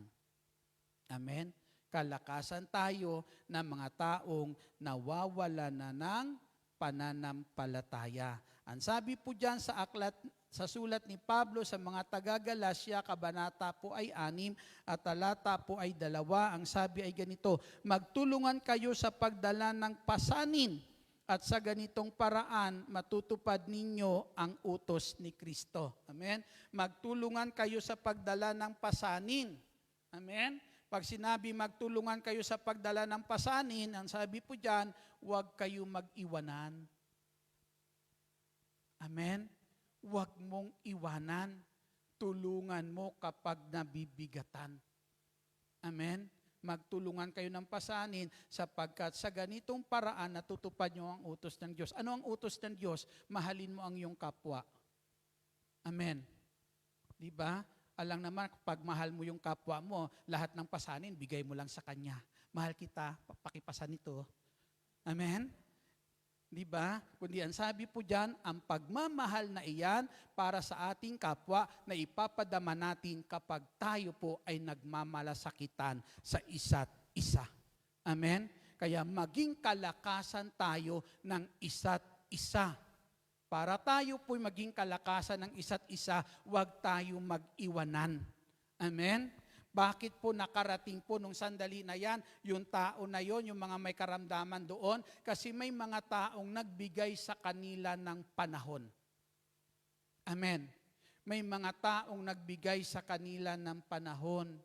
Amen. Kalakasan tayo ng mga taong nawawala na ng pananampalataya. Ang sabi po dyan sa sulat ni Pablo sa mga taga-Galasya, kabanata po ay 6 at talata po ay 2. Ang sabi ay ganito, magtulungan kayo sa pagdala ng pasanin at sa ganitong paraan matutupad ninyo ang utos ni Kristo. Amen? Magtulungan kayo sa pagdala ng pasanin. Amen? Pag sinabi magtulungan kayo sa pagdala ng pasanin, ang sabi po dyan, huwag kayo mag-iwanan. Huwag kayo mag-iwanan. Amen? Magtulungan kayo sa pagdala ng pasanin. Ang sabi po dyan, huwag kayo mag-iwanan. Pag sinabi magtulungan kayo sa pagdala ng pasanin, ang sabi po dyan, huwag kayo mag-iwanan. Huwag kayo mag-iwanan. Amen? Huwag mong iwanan. Tulungan mo kapag nabibigatan. Amen? Magtulungan kayo ng pasanin sapagkat sa ganitong paraan natutupad nyo ang utos ng Diyos. Ano ang utos ng Diyos? Mahalin mo ang iyong kapwa. Amen. Di ba? Alang naman, pag mahal mo yung kapwa mo, lahat ng pasanin, bigay mo lang sa kanya. Mahal kita, pakipasan ito. Amen? Di ba? Kundi ang sabi po dyan, ang pagmamahal na iyan para sa ating kapwa na ipapadama natin kapag tayo po ay nagmamalasakitan sa isa't isa. Amen? Kaya maging kalakasan tayo ng isa't isa. Para tayo po'y maging kalakasan ng isa't isa, huwag tayo mag-iwanan. Amen? Bakit po nakarating po nung sandali na yan, yung tao na yon, yung mga may karamdaman doon? Kasi may mga taong nagbigay sa kanila ng panahon. Amen. May mga taong nagbigay sa kanila ng panahon.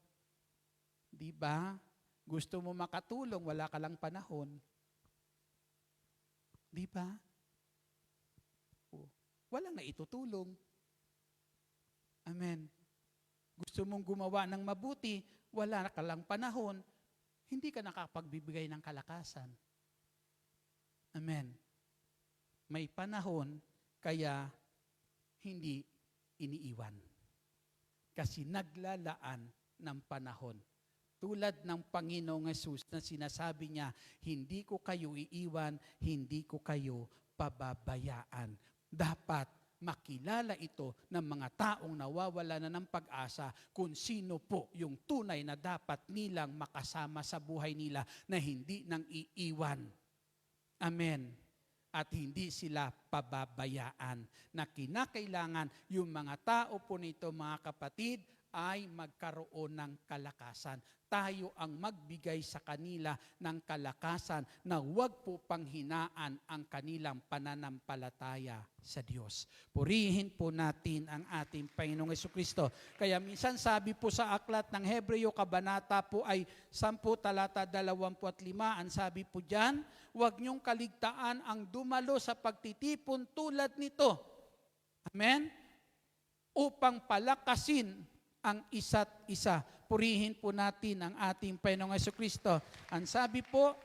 Di ba? Gusto mo makatulong, wala ka lang panahon. Di ba? Walang naitutulong. Amen. Gusto mong gumawa ng mabuti, wala ka lang panahon, hindi ka nakapagbibigay ng kalakasan. Amen. May panahon, kaya hindi iniiwan. Kasi naglalaan ng panahon. Tulad ng Panginoong Hesus na sinasabi niya, hindi ko kayo iiwan, hindi ko kayo pababayaan. Dapat makilala ito ng mga taong nawawala na ng pag-asa kung sino po yung tunay na dapat nilang makasama sa buhay nila na hindi nang iiwan. Amen. At hindi sila pababayaan. Na kinakailangan yung mga tao po nito, mga kapatid, ay magkaroon ng kalakasan. Tayo ang magbigay sa kanila ng kalakasan na huwag po panghinaan ang kanilang pananampalataya sa Diyos. Purihin po natin ang ating Panginoong Jesucristo. Kaya minsan sabi po sa aklat ng Hebreo, kabanata po ay 10 talata 25, ang sabi po dyan, huwag niyong kaligtaan ang dumalo sa pagtitipon tulad nito. Amen? Upang palakasin ang isa't isa. Purihin po natin ang ating Panginoong Jesucristo. Ang sabi po,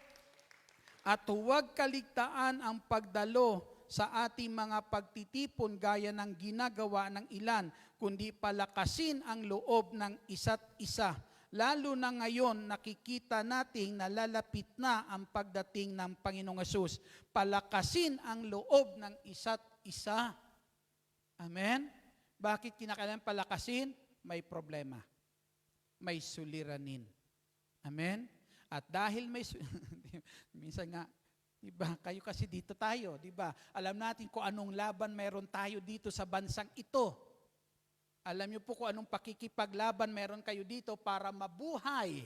at huwag kaligtaan ang pagdalo sa ating mga pagtitipon gaya ng ginagawa ng ilan, kundi palakasin ang loob ng isa't isa. Lalo na ngayon, nakikita nating nalalapit na ang pagdating ng Panginoong Hesus. Palakasin ang loob ng isa't isa. Amen? Bakit kinakailangan palakasin? May problema. May suliranin. Amen? At dahil may minsan nga, diba, kayo kasi dito tayo, diba? Alam natin kung anong laban meron tayo dito sa bansang ito. Alam niyo po kung anong pakikipaglaban meron kayo dito para mabuhay.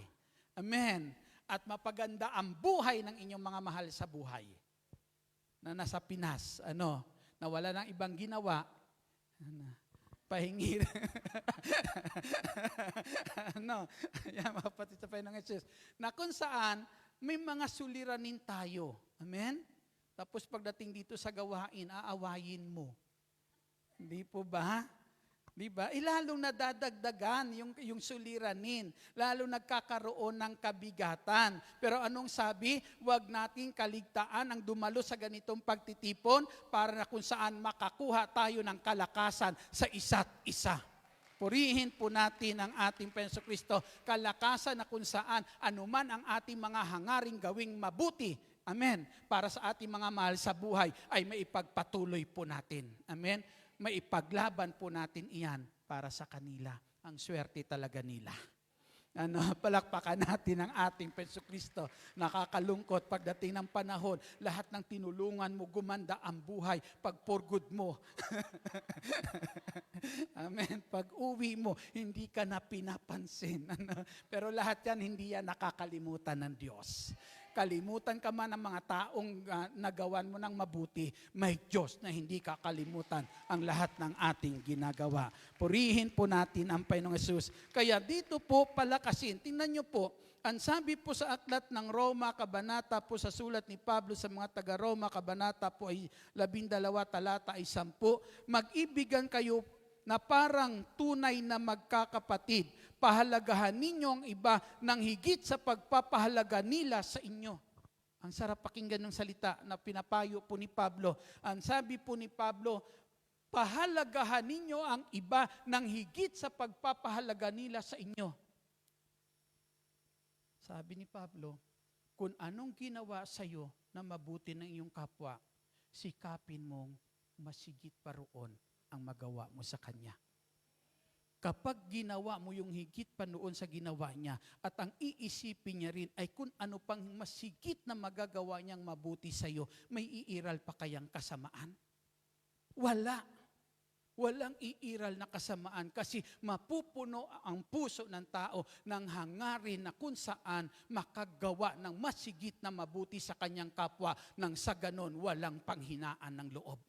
Amen? At mapaganda ang buhay ng inyong mga mahal sa buhay. Na nasa Pinas, na wala nang ibang ginawa, pahingi. Yan, mapatid sa Panginoong Hesus. Na kung saan, may mga suliranin tayo. Amen? Tapos pagdating dito sa gawain, aawayin mo. Hindi po ba? Diba? Lalong nadadagdagan yung suliranin. Lalo nagkakaroon ng kabigatan. Pero anong sabi? Huwag nating kaligtaan ang dumalo sa ganitong pagtitipon para na kung saan makakuha tayo ng kalakasan sa isa't isa. Purihin po natin ang ating Panginoong Kristo. Kalakasan na kung saan anuman ang ating mga hangaring gawing mabuti. Amen. Para sa ating mga mahal sa buhay ay maipagpatuloy po natin. Amen. Maipaglaban po natin iyan para sa kanila. Ang swerte talaga nila. Palakpakan natin ang ating Panginoong Kristo. Nakakalungkot pagdating ng panahon, lahat ng tinulungan mo, gumanda ang buhay, pag for good mo. Amen. Pag uwi mo, hindi ka na pinapansin. Pero lahat yan, hindi yan nakakalimutan ng Diyos. Kalimutan ka man ng mga taong nagawan mo ng mabuti, may Diyos na hindi kakalimutan ang lahat ng ating ginagawa. Purihin po natin ang Panginoong Hesus. Kaya dito po palakasin. Tingnan niyo po, ang sabi po sa aklat ng Roma, kabanata po sa sulat ni Pablo sa mga taga-Roma, kabanata po ay 12, talata ay 10, mag-ibigan kayo na parang tunay na magkakapatid. Pahalagahan ninyo ang iba ng higit sa pagpapahalaga nila sa inyo. Ang sarap pakinggan ng salita na pinapayo po ni Pablo. Ang sabi po ni Pablo, pahalagahan ninyo ang iba ng higit sa pagpapahalaga nila sa inyo. Sabi ni Pablo, kung anong ginawa sa iyo na mabuti ng iyong kapwa, sikapin mong masigit pa roon ang magawa mo sa kanya. Kapag ginawa mo yung higit pa noon sa ginawa niya at ang iisipin niya rin ay kung ano pang masigit na magagawa niyang mabuti sa iyo, may iiral pa kayang kasamaan? Wala. Walang iiral na kasamaan kasi mapupuno ang puso ng tao ng hangarin na kung saan makagawa ng masigit na mabuti sa kanyang kapwa nang sa ganon walang panghinaan ng loob.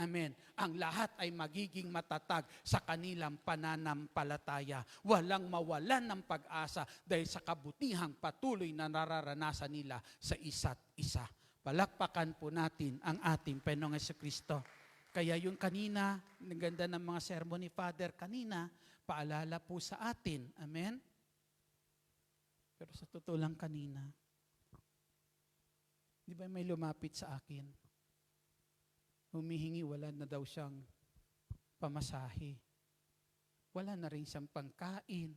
Amen. Ang lahat ay magiging matatag sa kanilang pananampalataya. Walang mawalan ng pag-asa dahil sa kabutihang patuloy na nararanasan nila sa isa't isa. Palakpakan po natin ang ating Panginoong Jesucristo. Kaya yung kanina, ang ganda ng mga sermon ni Father kanina, paalala po sa atin. Amen? Pero sa totoo lang kanina, di ba may lumapit sa akin? Humihingi, wala na daw siyang pamasahe. Wala na rin siyang pangkain.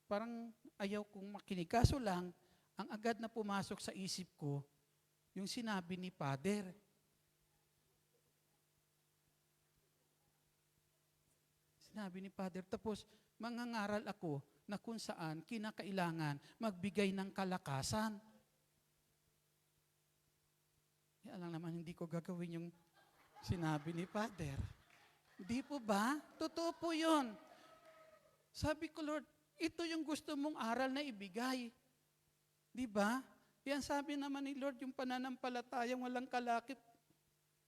Parang ayaw kong makinig. Kaso lang, ang agad na pumasok sa isip ko, yung sinabi ni Father. Sinabi ni Father, tapos mangangaral ako na kung saan kinakailangan magbigay ng kalakasan. Kaya lang naman hindi ko gagawin yung sinabi ni Father. Hindi po ba? Totoo po yun. Sabi ko, Lord, ito yung gusto mong aral na ibigay. Di ba? Yan sabi naman ni Lord, yung pananampalatayang walang kalakip,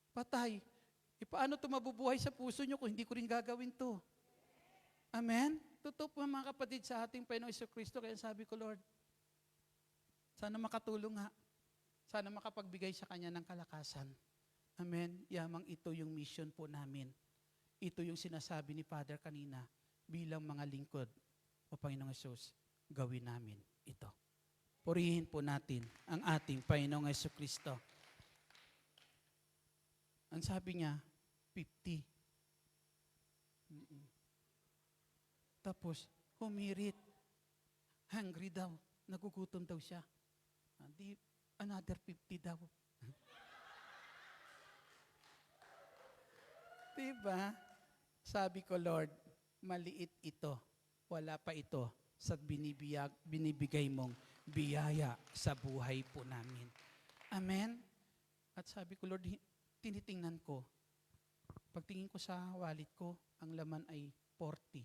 patay. E paano ito mabubuhay sa puso nyo kung hindi ko rin gagawin to? Amen? Totoo po mga kapatid sa ating Panginoong Jesucristo. Kaya sabi ko, Lord, sana makatulong nga. Sana makapagbigay sa Kanya ng kalakasan. Amen? Yamang ito yung mission po namin. Ito yung sinasabi ni Father kanina bilang mga lingkod o Panginoong Hesus, gawin namin ito. Purihin po natin ang ating Panginoong Jesucristo. Ang sabi niya, 50. Tapos, humirit. Hungry daw. Nagugutom daw siya. Another 50 daw. Diba? Sabi ko, Lord, maliit ito. Wala pa ito sa binibigay mong biyaya sa buhay po namin. Amen? At sabi ko, Lord, tinitingnan ko. Pagtingin ko sa wallet ko, ang laman ay 40.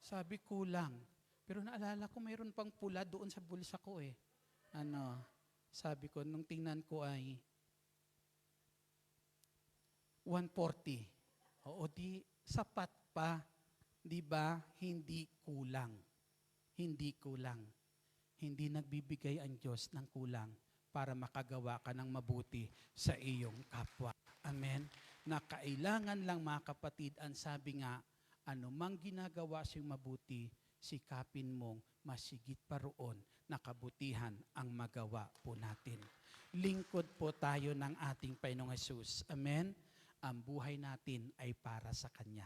Sabi kulang. Pero naalala ko, mayroon pang pula doon sa bulsa ko eh. Sabi ko, nung tingnan ko ay 140. Oo, di sapat pa. Di ba? Hindi kulang. Hindi kulang. Hindi nagbibigay ang Diyos ng kulang para makagawa ka ng mabuti sa iyong kapwa. Amen? Na kailangan lang mga kapatid, ang sabi nga, anumang ginagawa siyang mabuti, sikapin mong masigit pa roon na kabutihan ang magawa po natin. Lingkod po tayo ng ating Panginoong Hesus. Amen? Ang buhay natin ay para sa Kanya.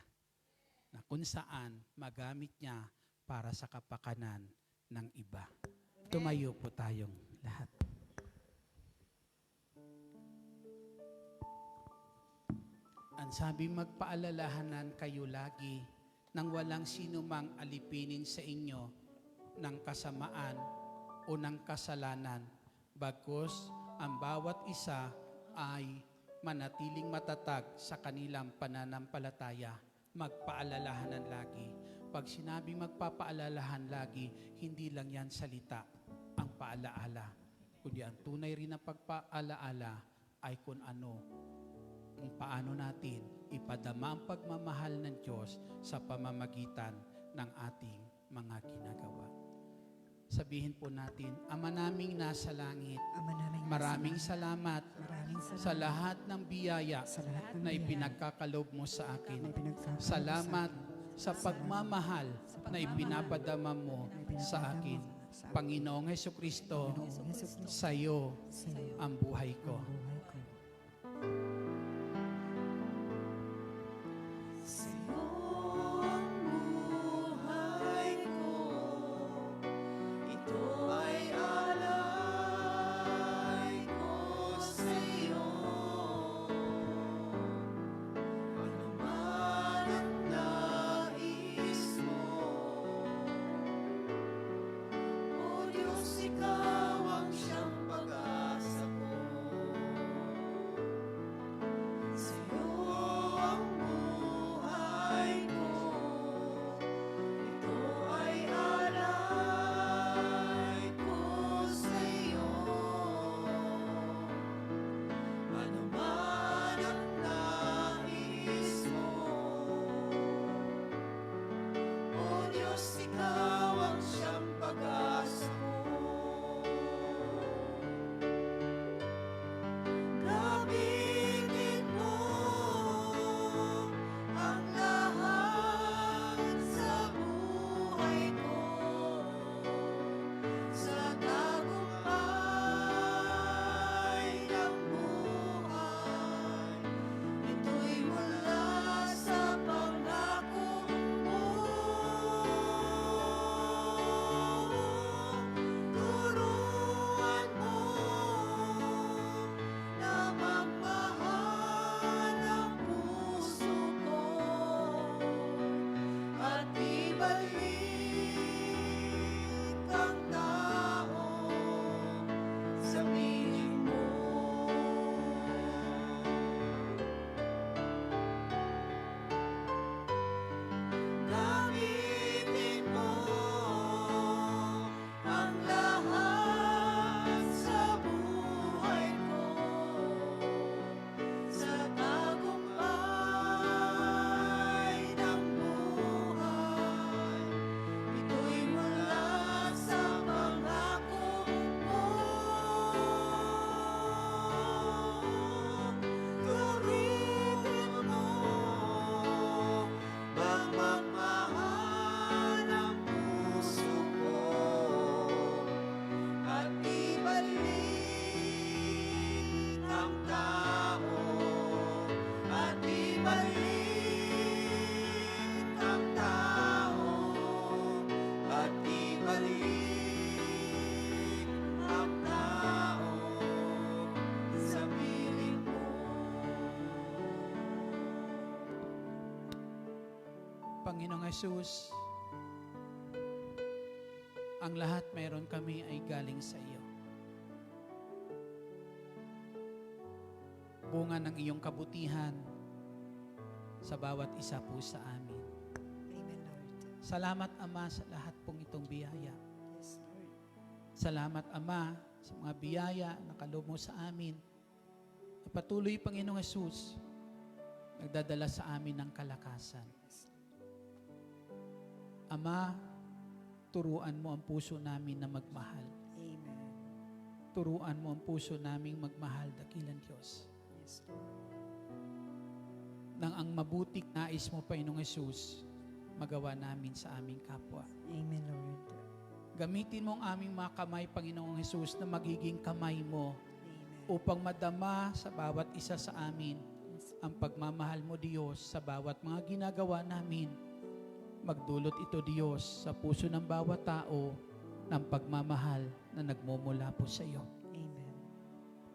Na kung saan magamit niya para sa kapakanan ng iba. Tumayo po tayong lahat. Ang sabi, magpaalalahanan kayo lagi nang walang sino mang alipinin sa inyo ng kasamaan o ng kasalanan, bagkus ang bawat isa ay manatiling matatag sa kanilang pananampalataya magpaalalahanan lagi. Pag sinabing magpapaalalahan lagi, hindi lang yan salita ang paalaala, kundi ang tunay rin na pagpaalaala ay kung paano natin ipadama ang pagmamahal ng Diyos sa pamamagitan ng ating mga ginagawa. Sabihin po natin, Ama naming nasa langit, Ama namin maraming salamat maraming sa lahat ng biyaya sa lahat ng na biyaya ipinagkakalob mo sa na akin. ipinagkakalob Salamat sa sa pagmamahal na ipinapadama mo sa akin. Panginoong Hesukristo, Panginoong Hesukristo, sa iyo sa iyo ang buhay ko. ang buhay ko. Sa'yo ang buhay ko, ito ay alay ko sa'yo. Ano man ang nais mo, O Diyos, ikaw ang siyang pag-asa ko. Sa'yo ang buhay ko, ito ay alay ko sa'yo. Ano man ang nais mo, O Diyos, ikaw ang siyang pag-asa ko. Gamitin mo ang lahat sa buhay ko, sa tagumpay ng buhay. Ito'y mula sa pangako mo. Turuan mo na magmahal ang puso ko at ibalik ang tao sa piling mo. Gamitin mo ang lahat sa buhay ko, sa tagumpay ng buhay. Ito'y mula sa pangako mo. Gamitin mo bang magmahal ang puso ko at ibalik ang tao, at ibalik ang tao, at ibalik ang tao sa piling mo. Panginoong Hesus, ang lahat mayroon kami ay galing sa iyo. Bunga ng iyong kabutihan sa bawat isa po sa amin. Amen, Lord. Salamat, Ama, sa lahat pong itong biyaya. Yes, Lord. Salamat, Ama, sa mga biyaya na kaloob mo sa amin. Na patuloy, Panginoong Hesus, nagdadala sa amin ng kalakasan. Ama, turuan mo ang puso namin na magmahal. Amen. Turuan mo ang puso naming magmahal, dakilang Diyos. Yes, Lord. Nang ang mabuting nais mo, Panginoong Hesus, magawa namin sa aming kapwa. Amen, Lord. Gamitin mo ang aming mga kamay, Panginoong Hesus, na magiging kamay mo Amen. upang madama sa bawat isa sa amin Yes, ang pagmamahal mo, Diyos, sa bawat mga ginagawa namin. Magdulot ito, Diyos, sa puso ng bawat tao ng pagmamahal na nagmumula po sa iyo. Amen.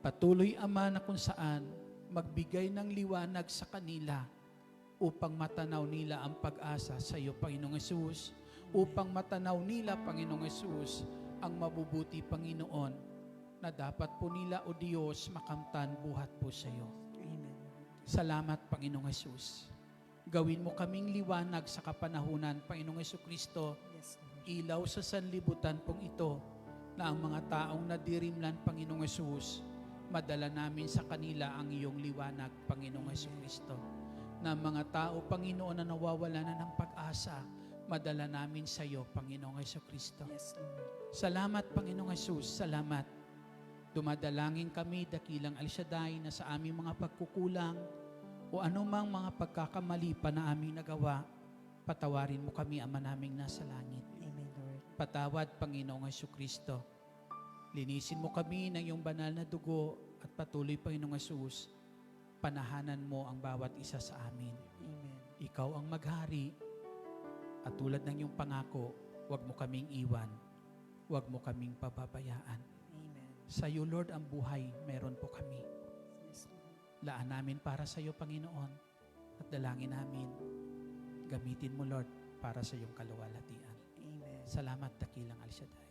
Patuloy, Ama, na kung saan magbigay ng liwanag sa kanila upang matanaw nila ang pag-asa sa iyo, Panginoong Hesus. Upang matanaw nila, Panginoong Hesus, ang mabubuti, Panginoon, na dapat po nila, O Diyos, makamtan buhat po sa iyo. Amen. Salamat, Panginoong Hesus. Gawin mo kaming liwanag sa kapanahunan, Panginoong Jesucristo. Yes, Lord. Ilaw sa sanlibutan pong ito na ang mga taong nadirimlan, Panginoong Yesus, madala namin sa kanila ang iyong liwanag, Panginoong Jesucristo. Na mga tao, Panginoon, na nawawala na ng pag-asa, madala namin sa iyo, Panginoong Jesucristo. Yes, Lord. Salamat, Panginoong Jesus, salamat. Dumadalangin kami, dakilang El Shaddai, na sa aming mga pagkukulang o anumang mga pagkakamali pa na aming nagawa, patawarin mo kami, Ama naming nasa langit. Amen, Lord. Patawad, Panginoong Jesucristo. Linisin mo kami ng iyong banal na dugo at patuloy, Panginoong Jesus, panahanan mo ang bawat isa sa amin. Amen. Ikaw ang maghari at tulad ng iyong pangako, huwag mo kaming iwan, huwag mo kaming pababayaan. Amen. Sa iyo, Lord, ang buhay, meron po kami. Yes, Lord. Laan namin para sa iyo, Panginoon, at dalangin namin. Gamitin mo, Lord, para sa iyong kaluwalhatian. Amen. Salamat, dakilang El Shaddai.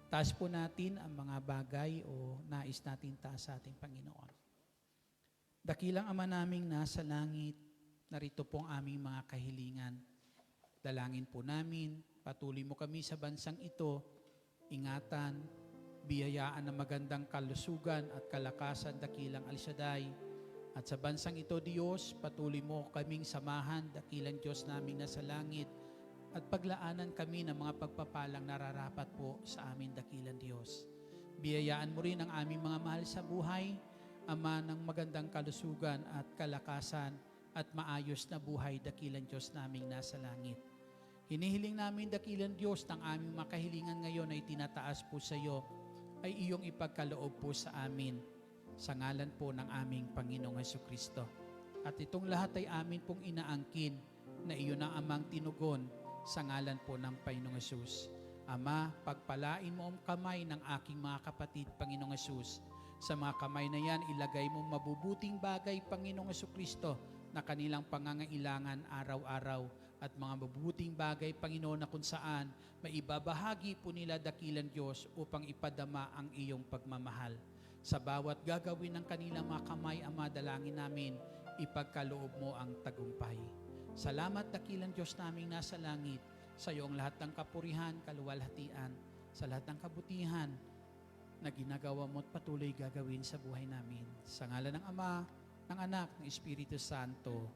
Taas po natin ang mga bagay o nais natin taas sa ating Panginoon. Dakilang Ama naming nasa langit, narito po ang aming mga kahilingan. Dalangin po namin, patuloy mo kami sa bansang ito, ingatan, biyayaan ng magandang kalusugan at kalakasan, dakilang El Shaddai. At sa bansang ito, Diyos, patuloy mo kaming samahan, dakilang Diyos naming nasa langit, at paglaanan kami ng mga pagpapalang nararapat po sa amin, dakilang Diyos. Biyayaan mo rin ang aming mga mahal sa buhay, Ama, ng magandang kalusugan at kalakasan at maayos na buhay, dakilang Diyos naming nasa langit. Hinihiling namin, dakilang Diyos, ng aming makahilingan ngayon ay tinataas po sa iyo, ay iyong ipagkaloob po sa amin, sa ngalan po ng aming Panginoong Jesucristo. At itong lahat ay amin pong inaangkin na iyon ang amang tinugon sa ngalan po ng Panginoong Jesus. Ama, pagpalain mo ang kamay ng aking mga kapatid, Panginoong Jesus. Sa mga kamay na yan, ilagay mo mabubuting bagay, Panginoong Jesucristo, na kanilang pangangailangan araw-araw at mga mabubuting bagay, Panginoon, na kung saan maibabahagi po nila, dakilang Diyos, upang ipadama ang iyong pagmamahal. Sa bawat gagawin ng kanilang mga kamay, Ama, dalangin namin, ipagkaloob mo ang tagumpay. Salamat, dakilang Diyos naming nasa langit, sa iyo ang lahat ng kapurihan, kaluwalhatian, sa lahat ng kabutihan na ginagawa mo at patuloy gagawin sa buhay namin. Sa ngalan ng Ama, ng Anak, ng Espiritu Santo.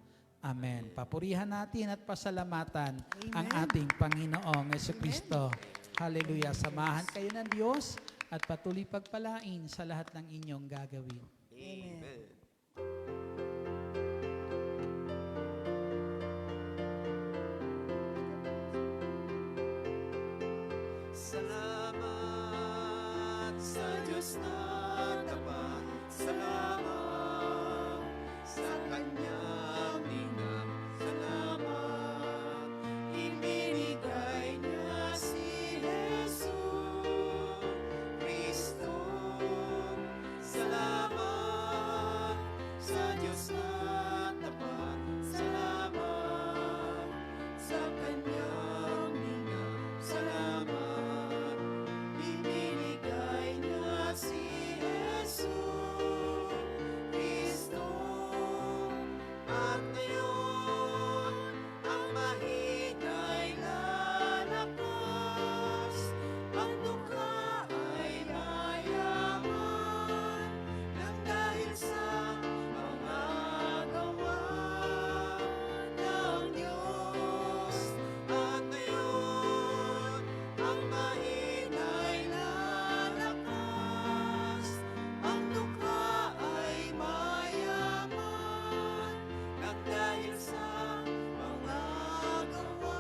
Amen. Papurihan natin at pasalamatan ang ating Panginoong Jesucristo. Hallelujah. Samahan kayo ng Diyos at patuloy pagpalain sa lahat ng inyong gagawin. Amen. Salamat sa Diyos na tapat. Salamat sa Kanyang linang. Salamat, ibinigay niya si Jesus Cristo. Salamat sa Diyos na tapat. Salamat sa Kanyang linang. Salamat, ibinigay niya si Jesus Cristo. At ngayon, ang mahina'y lalakas, ang dukha ay yayaman, nang dahil sa mga gawa ng Diyos. At ngayon, ang mahina'y lalakas, ang dukha ay mayaman, nang dahil sa mga gawa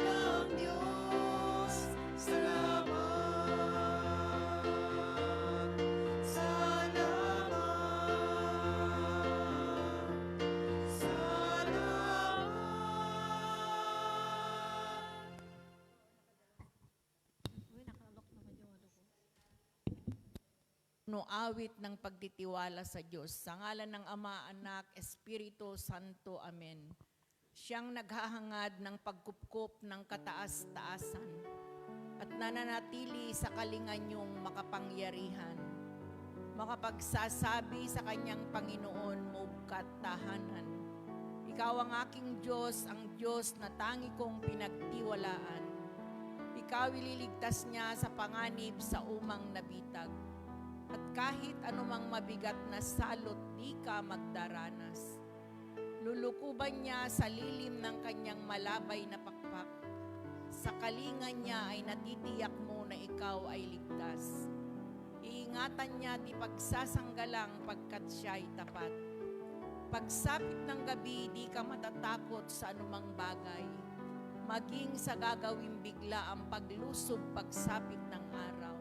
ng Diyos. Salamat, No awit ng pagtitiwala sa Diyos. Sa ngalan ng Ama, Anak, Espiritu Santo. Amen. Siyang naghahangad ng pagkupkup ng kataas-taasan at nananatili sa kalinganyong makapangyarihan. Makapagsasabi sa kanyang Panginoon mo katahanan. Ikaw ang aking Diyos, ang Diyos na tangi kong pinagtiwalaan. Ikaw ililigtas niya sa panganib sa umang nabitag. At kahit anumang mabigat na salot, di ka magdaranas. Lulukuban niya sa lilim ng kanyang malabay na pakpak. Sa kalinga niya ay natitiyak mo na ikaw ay ligtas. Iingatan niya di pagsasanggalang pagkat siya'y tapat. Pagsapit ng gabi, di ka matatakot sa anumang bagay. Maging sa gagawing bigla ang paglusob pagsapit ng araw.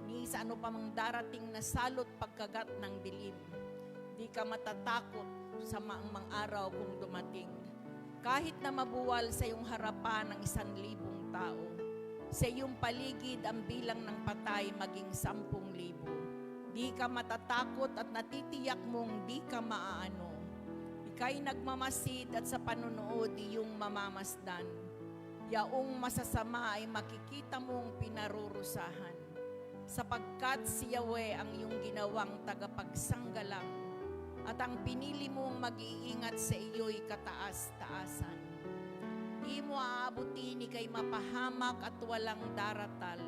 Ni sa ano pa mang darating na salot pagkagat ng dilim. Di ka matatakot sa maang araw kung dumating. Kahit na mabuwal sa iyong harapan ng 1,000 tao, sa iyong paligid ang bilang ng patay maging 10,000. Di ka matatakot at natitiyak mong di ka maaano. Ika'y nagmamasid at sa panunood iyong mamamasdan. Yaong masasama ay makikita mong pinarurusahan. Sapagkat si Yahweh ang iyong ginawang tagapagsanggalang at ang pinili mong mag-iingat sa iyo'y kataas-taasan. Di mo aabutin ika'y mapahamak at walang daratal.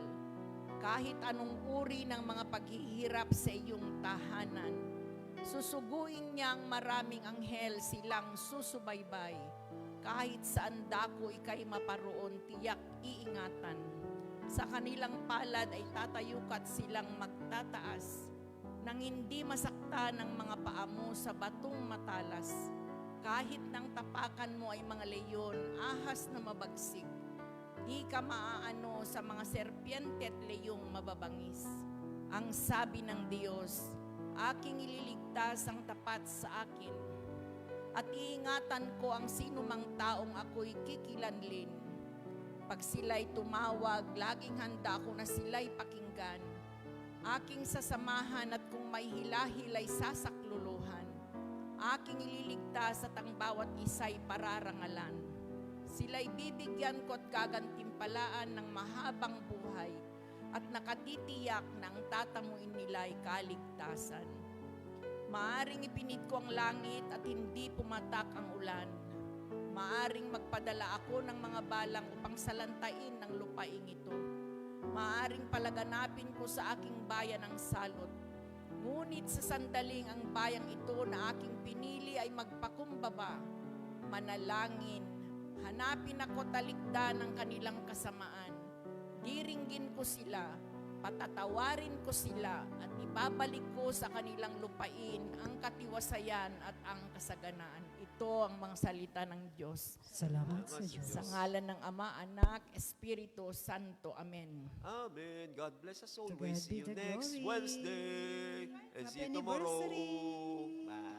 Kahit anong uri ng mga paghihirap sa iyong tahanan, susuguin niyang maraming anghel silang susubaybay. Kahit saan dako ika'y maparoon, tiyak iingatan. Sa kanilang palad ay tatayukat silang magtataas, nang hindi masakta ng mga paa mo sa batong matalas. Kahit nang tapakan mo ay mga leyon, ahas na mabagsik, di ka maaano sa mga serpiente at leyong mababangis. Ang sabi ng Diyos, aking ililigtas ang tapat sa akin, at iingatan ko ang sinumang taong ako'y kikilanlin. Pag sila'y tumawag, laging handa ko na sila'y pakinggan. Aking sasamahan at kung may hilahilay sasakluluhan. Aking ililigtas at ang bawat isa'y pararangalan. Sila'y bibigyan ko at gagantimpalaan ng mahabang buhay at nakatitiyak na ang tatamuin nila'y kaligtasan. Maaring ipinit ko ang langit at hindi pumatak ang ulan. Maaring magpadala ako ng mga balang upang salantain ng lupaing ito. Maaring palaganapin ko sa aking bayan ang salot. Ngunit sa sandaling ang bayang ito na aking pinili ay magpakumbaba. Manalangin, hanapin ako talikda ng kanilang kasamaan. Diringgin ko sila, patatawarin ko sila at ibabalik ko sa kanilang lupain ang katiwasayan at ang kasaganaan. Ito ang mga salita ng Diyos. Salamat sa Diyos. Sa ngalan ng Ama, Anak, Espiritu Santo. Amen. Amen. God bless us To God always. See be you the next glory. Wednesday. And see Happy you tomorrow. anniversary. Bye.